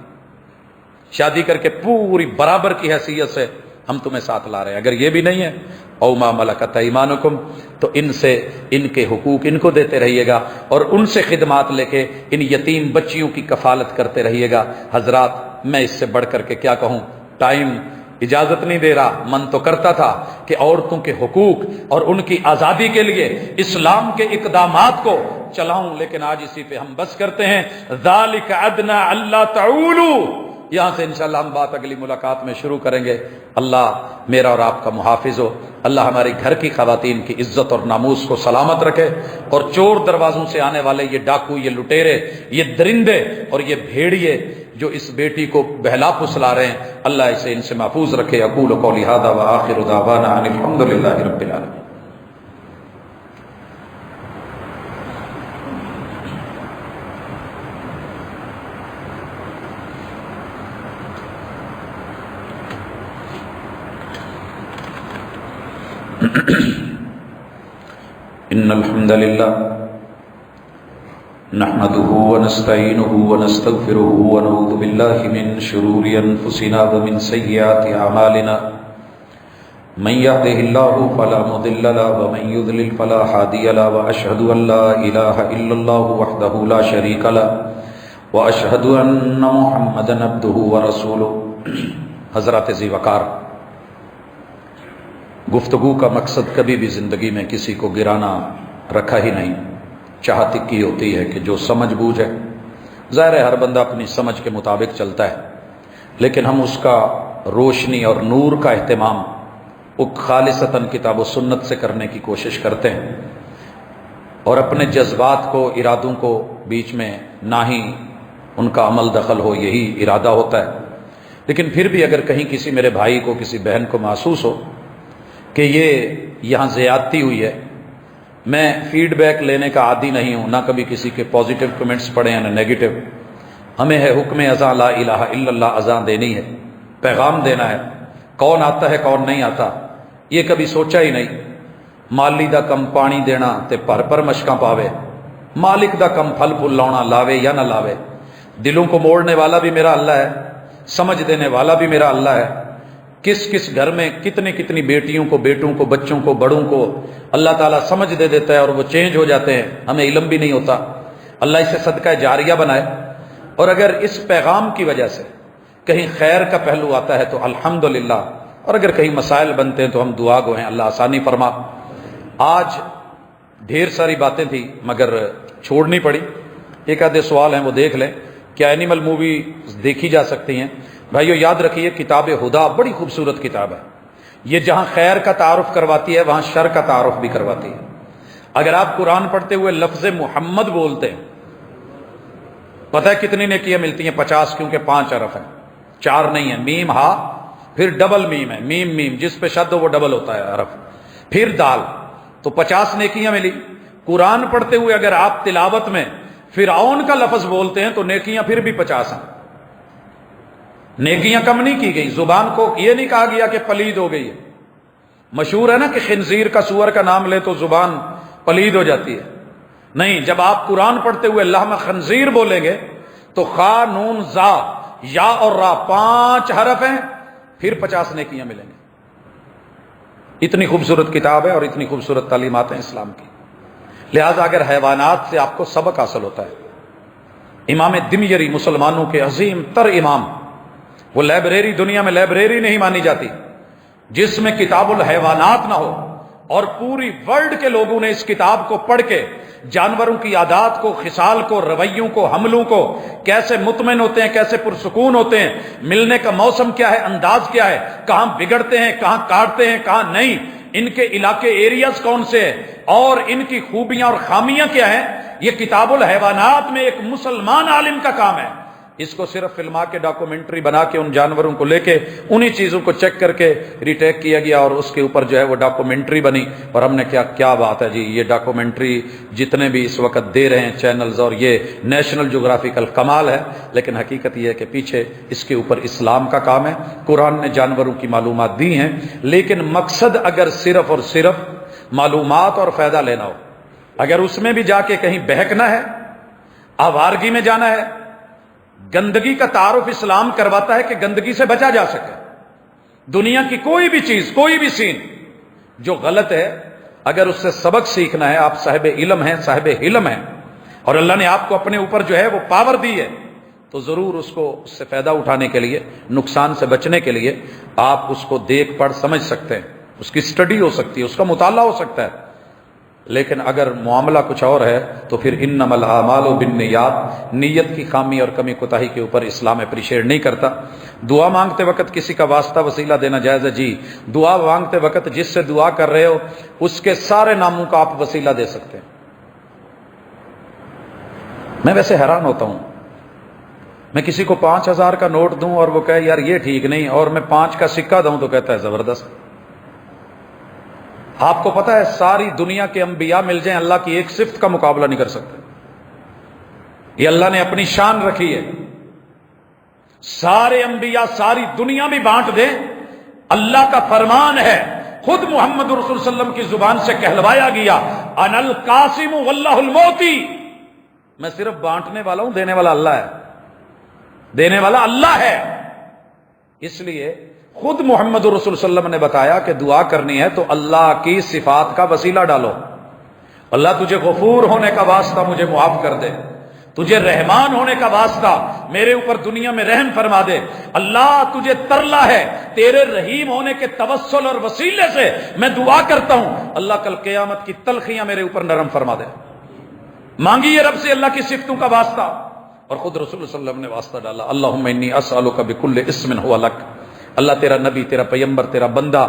شادی کر کے پوری برابر کی حیثیت سے ہم تمہیں ساتھ لا رہے ہیں. اگر یہ بھی نہیں ہے او ما ملکت ایمانکم، تو ان سے ان کے حقوق ان کو دیتے رہیے گا اور ان سے خدمات لے کے ان یتیم بچیوں کی کفالت کرتے رہیے گا. حضرات میں اس سے بڑھ کر کے کیا کہوں، ٹائم اجازت نہیں دے رہا. من تو کرتا تھا کہ عورتوں کے حقوق اور ان کی آزادی کے لیے اسلام کے اقدامات کو چلاؤں، لیکن آج اسی پہ ہم بس کرتے ہیں. ذالک ادنی اللہ تعولوا، یہاں سے انشاءاللہ ہم بات اگلی ملاقات میں شروع کریں گے. اللہ میرا اور آپ کا محافظ ہو، اللہ ہمارے گھر کی خواتین کی عزت اور ناموس کو سلامت رکھے، اور چور دروازوں سے آنے والے یہ ڈاکو، یہ لٹیرے، یہ درندے اور یہ بھیڑیے جو اس بیٹی کو بہلا پھسلا رہے ہیں، اللہ اسے ان سے محفوظ رکھے. اقول قولی ھذا وآخر دعوانا ان الحمد للہ رب العالمین. ان الحمد للہ نحمده ونستعینه ونستغفره ونعوذ باللہ من شرور انفسنا ومن سیئات اعمالنا من يهده الله فلا مضل له ومن يضلل فلا هادي له واشهد ان لا اله الا الله وحده لا شريك له واشهد ان محمدا عبده ورسوله. حضرات ذی وقار، گفتگو کا مقصد کبھی بھی زندگی میں کسی کو گرانا رکھا ہی نہیں. چاہت کی ہوتی ہے کہ جو سمجھ بوجھ ہے، ظاہر ہے ہر بندہ اپنی سمجھ کے مطابق چلتا ہے، لیکن ہم اس کا روشنی اور نور کا اہتمام وہ خالصتاً کتاب و سنت سے کرنے کی کوشش کرتے ہیں، اور اپنے جذبات کو، ارادوں کو بیچ میں نہ ہی ان کا عمل دخل ہو، یہی ارادہ ہوتا ہے. لیکن پھر بھی اگر کہیں کسی میرے بھائی کو، کسی بہن کو محسوس ہو کہ یہ یہاں زیادتی ہوئی ہے، میں فیڈ بیک لینے کا عادی نہیں ہوں، نہ کبھی کسی کے پازیٹیو کمنٹس پڑھے ہیں نہ نیگیٹو، ہمیں ہے حکم اذاں لا الہ الا اللہ اذاں دینی ہے، پیغام دینا ہے۔ کون آتا ہے کون نہیں آتا یہ کبھی سوچا ہی نہیں۔ مالی دا کم پانی دینا تے پر مشکاں پاوے، مالک دا کم پھل پھل لاؤنا لاوے یا نہ لاوے۔ دلوں کو موڑنے والا بھی میرا اللہ ہے، سمجھ دینے والا بھی میرا اللہ ہے۔ کس کس گھر میں کتنی کتنی بیٹیوں کو، بیٹوں کو، بچوں کو، بڑوں کو اللہ تعالیٰ سمجھ دے دیتا ہے اور وہ چینج ہو جاتے ہیں، ہمیں علم بھی نہیں ہوتا۔ اللہ اسے صدقہ جاریہ بنائے۔ اور اگر اس پیغام کی وجہ سے کہیں خیر کا پہلو آتا ہے تو الحمدللہ، اور اگر کہیں مسائل بنتے ہیں تو ہم دعا گو ہیں، اللہ آسانی فرما۔ آج ڈھیر ساری باتیں تھیں مگر چھوڑنی پڑی۔ ایک آدھے سوال ہیں وہ دیکھ لیں۔ کیا اینیمل مووی دیکھی جا سکتی ہیں؟ بھائیو یاد رکھیے کتاب ہدا بڑی خوبصورت کتاب ہے، یہ جہاں خیر کا تعارف کرواتی ہے وہاں شر کا تعارف بھی کرواتی ہے۔ اگر آپ قرآن پڑھتے ہوئے لفظ محمد بولتے ہیں، پتہ ہے کتنی نیکیاں ملتی ہیں؟ 50، کیونکہ 5 حرف ہیں، 4 نہیں ہیں۔ میم ہا، پھر ڈبل میم ہے، میم میم جس پہ شد ہو وہ ڈبل ہوتا ہے حرف، پھر دال، تو 50 نیکیاں ملی۔ قرآن پڑھتے ہوئے اگر آپ تلاوت میں فرعون کا لفظ بولتے ہیں تو نیکیاں پھر بھی 50 ہیں۔ نیکیاں کم نہیں کی گئی، زبان کو یہ نہیں کہا گیا کہ پلید ہو گئی ہے۔ مشہور ہے نا کہ خنزیر کا، سور کا نام لے تو زبان پلید ہو جاتی ہے، نہیں، جب آپ قرآن پڑھتے ہوئے اللہم خنزیر بولیں گے تو خا نون زا یا اور را 5 حرف ہیں، پھر 50 نیکیاں ملیں گے۔ اتنی خوبصورت کتاب ہے اور اتنی خوبصورت تعلیمات ہیں اسلام کی۔ لہذا اگر حیوانات سے آپ کو سبق حاصل ہوتا ہے، امام دمیری مسلمانوں کے عظیم تر امام، وہ لائبریری، دنیا میں لائبریری نہیں مانی جاتی جس میں کتاب الحیوانات نہ ہو، اور پوری ورلڈ کے لوگوں نے اس کتاب کو پڑھ کے جانوروں کی عادات کو، خصال کو، رویوں کو، حملوں کو، کیسے مطمئن ہوتے ہیں، کیسے پرسکون ہوتے ہیں، ملنے کا موسم کیا ہے، انداز کیا ہے، کہاں بگڑتے ہیں، کہاں کاٹتے ہیں، کہاں نہیں، ان کے علاقے ایریاز کون سے ہیں، اور ان کی خوبیاں اور خامیاں کیا ہیں، یہ کتاب الحیوانات میں ایک مسلمان عالم کا کام ہے۔ اس کو صرف فلما کے ڈاکومنٹری بنا کے ان جانوروں کو لے کے انہی چیزوں کو چیک کر کے ریٹیک کیا گیا اور اس کے اوپر جو ہے وہ ڈاکومنٹری بنی، اور ہم نے کیا بات ہے جی، یہ ڈاکومنٹری جتنے بھی اس وقت دے رہے ہیں چینلز، اور یہ نیشنل جغرافیکل کمال ہے، لیکن حقیقت یہ ہے کہ پیچھے اس کے اوپر اسلام کا کام ہے۔ قرآن نے جانوروں کی معلومات دی ہیں، لیکن مقصد اگر صرف اور صرف معلومات اور فائدہ لینا ہو، اگر اس میں بھی جا کے کہیں بہکنا ہے، آوارگی میں جانا ہے، گندگی کا تعارف اسلام کرواتا ہے کہ گندگی سے بچا جا سکے۔ دنیا کی کوئی بھی چیز، کوئی بھی سین جو غلط ہے، اگر اس سے سبق سیکھنا ہے، آپ صاحب علم ہیں، صاحب علم ہیں، اور اللہ نے آپ کو اپنے اوپر جو ہے وہ پاور دی ہے، تو ضرور اس کو اس سے فائدہ اٹھانے کے لیے، نقصان سے بچنے کے لیے آپ اس کو دیکھ پڑھ سمجھ سکتے ہیں، اس کی اسٹڈی ہو سکتی ہے، اس کا مطالعہ ہو سکتا ہے۔ لیکن اگر معاملہ کچھ اور ہے تو پھر انما الاعمال بالنیات، نیت کی خامی اور کمی کوتاہی کے اوپر اسلام اپریشیٹ نہیں کرتا۔ دعا مانگتے وقت کسی کا واسطہ وسیلہ دینا جائز ہے؟ جی، دعا مانگتے وقت جس سے دعا کر رہے ہو اس کے سارے ناموں کا آپ وسیلہ دے سکتے ہیں۔ میں ویسے حیران ہوتا ہوں، میں کسی کو 5000 کا نوٹ دوں اور وہ کہے یار یہ ٹھیک نہیں، اور میں 5 کا سکہ دوں تو کہتا ہے زبردست۔ آپ کو پتہ ہے ساری دنیا کے انبیاء مل جائیں اللہ کی ایک صفت کا مقابلہ نہیں کر سکتے، یہ اللہ نے اپنی شان رکھی ہے۔ سارے انبیاء ساری دنیا بھی بانٹ دیں، اللہ کا فرمان ہے، خود محمد رسول صلی اللہ علیہ وسلم کی زبان سے کہلوایا گیا، انا القاسم واللہ المعطی، میں صرف بانٹنے والا ہوں، دینے والا اللہ ہے، دینے والا اللہ ہے۔ اس لیے خود محمد رسول صلی اللہ علیہ وسلم نے بتایا کہ دعا کرنی ہے تو اللہ کی صفات کا وسیلہ ڈالو۔ اللہ تجھے غفور ہونے کا واسطہ مجھے معاف کر دے، تجھے رحمان ہونے کا واسطہ میرے اوپر دنیا میں رحم فرما دے، اللہ تجھے ترلا ہے، تیرے رحیم ہونے کے توسل اور وسیلے سے میں دعا کرتا ہوں، اللہ کل قیامت کی تلخیاں میرے اوپر نرم فرما دے۔ مانگیے رب سے اللہ کی صفتوں کا واسطہ، اور خود رسول صلی اللہ علیہ وسلم نے واسطہ ڈالا، اللہم انی اسألک بکل اسم هو لک، اللہ تیرا نبی، تیرا پیغمبر، تیرا بندہ،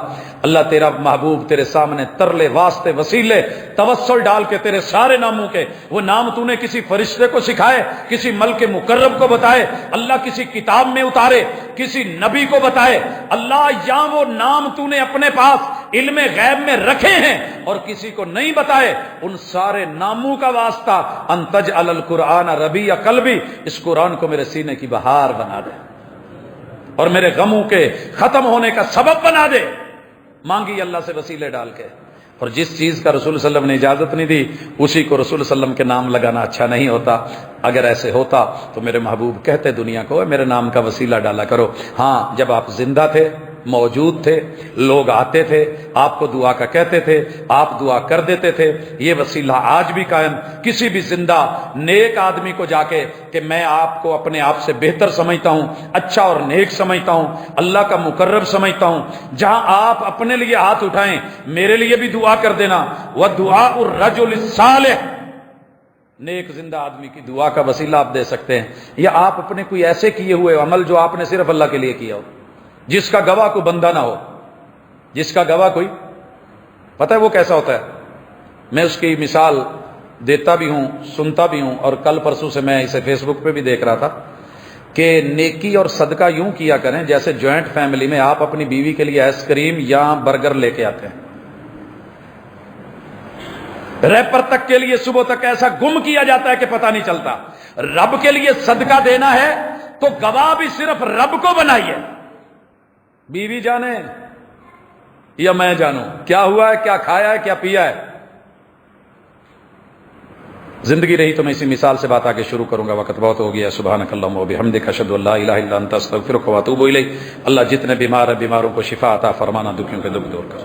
اللہ تیرا محبوب تیرے سامنے ترلے، واسطے، وسیلے، توسل ڈال کے تیرے سارے ناموں کے، وہ نام تو نے کسی فرشتے کو سکھائے، کسی ملک مقرب کو بتائے، اللہ کسی کتاب میں اتارے، کسی نبی کو بتائے، اللہ یا وہ نام تو نے اپنے پاس علم غیب میں رکھے ہیں اور کسی کو نہیں بتائے، ان سارے ناموں کا واسطہ ان تجعل القرآن ربیع قلبی، اس قرآن کو میرے سینے کی بہار بنا دے اور میرے غموں کے ختم ہونے کا سبب بنا دے۔ مانگی اللہ سے وسیلے ڈال کے، اور جس چیز کا رسول صلی اللہ علیہ وسلم نے اجازت نہیں دی اسی کو رسول صلی اللہ علیہ وسلم کے نام لگانا اچھا نہیں ہوتا۔ اگر ایسے ہوتا تو میرے محبوب کہتے دنیا کو میرے نام کا وسیلہ ڈالا کرو۔ ہاں جب آپ زندہ تھے، موجود تھے، لوگ آتے تھے، آپ کو دعا کا کہتے تھے، آپ دعا کر دیتے تھے، یہ وسیلہ آج بھی قائم۔ کسی بھی زندہ نیک آدمی کو جا کے کہ میں آپ کو اپنے آپ سے بہتر سمجھتا ہوں، اچھا اور نیک سمجھتا ہوں، اللہ کا مقرب سمجھتا ہوں، جہاں آپ اپنے لیے ہاتھ اٹھائیں میرے لیے بھی دعا کر دینا۔ وَدُعَاءُ الرَّجُلِ الصَّالِحِ، نیک زندہ آدمی کی دعا کا وسیلہ آپ دے سکتے ہیں، یا آپ اپنے کوئی ایسے کیے ہوئے عمل جو آپ نے صرف اللہ کے لیے کیا ہو، جس کا گواہ کوئی بندہ نہ ہو، جس کا گواہ کوئی، پتہ ہے وہ کیسا ہوتا ہے؟ میں اس کی مثال دیتا بھی ہوں، سنتا بھی ہوں، اور کل پرسوں سے میں اسے فیس بک پہ بھی دیکھ رہا تھا کہ نیکی اور صدقہ یوں کیا کریں جیسے جوائنٹ فیملی میں آپ اپنی بیوی کے لیے آئس کریم یا برگر لے کے آتے ہیں، ریپر تک کے لیے صبح تک ایسا گم کیا جاتا ہے کہ پتہ نہیں چلتا۔ رب کے لیے صدقہ دینا ہے تو گواہ بھی صرف رب کو بنائیے، بیوی جانے یا میں جانوں کیا ہوا ہے، کیا کھایا ہے، کیا پیا ہے۔ زندگی رہی تو میں اسی مثال سے بات آگے شروع کروں گا، وقت بہت ہو گیا۔ سبحانک اللہم و بحمدک، اشہد ان لا الہ الا انت، استغفرک و اتوب الیک۔ اللہ جتنے بیمار ہیں بیماروں کو شفا عطا فرمانا، دکھیوں کے دکھ دور کر۔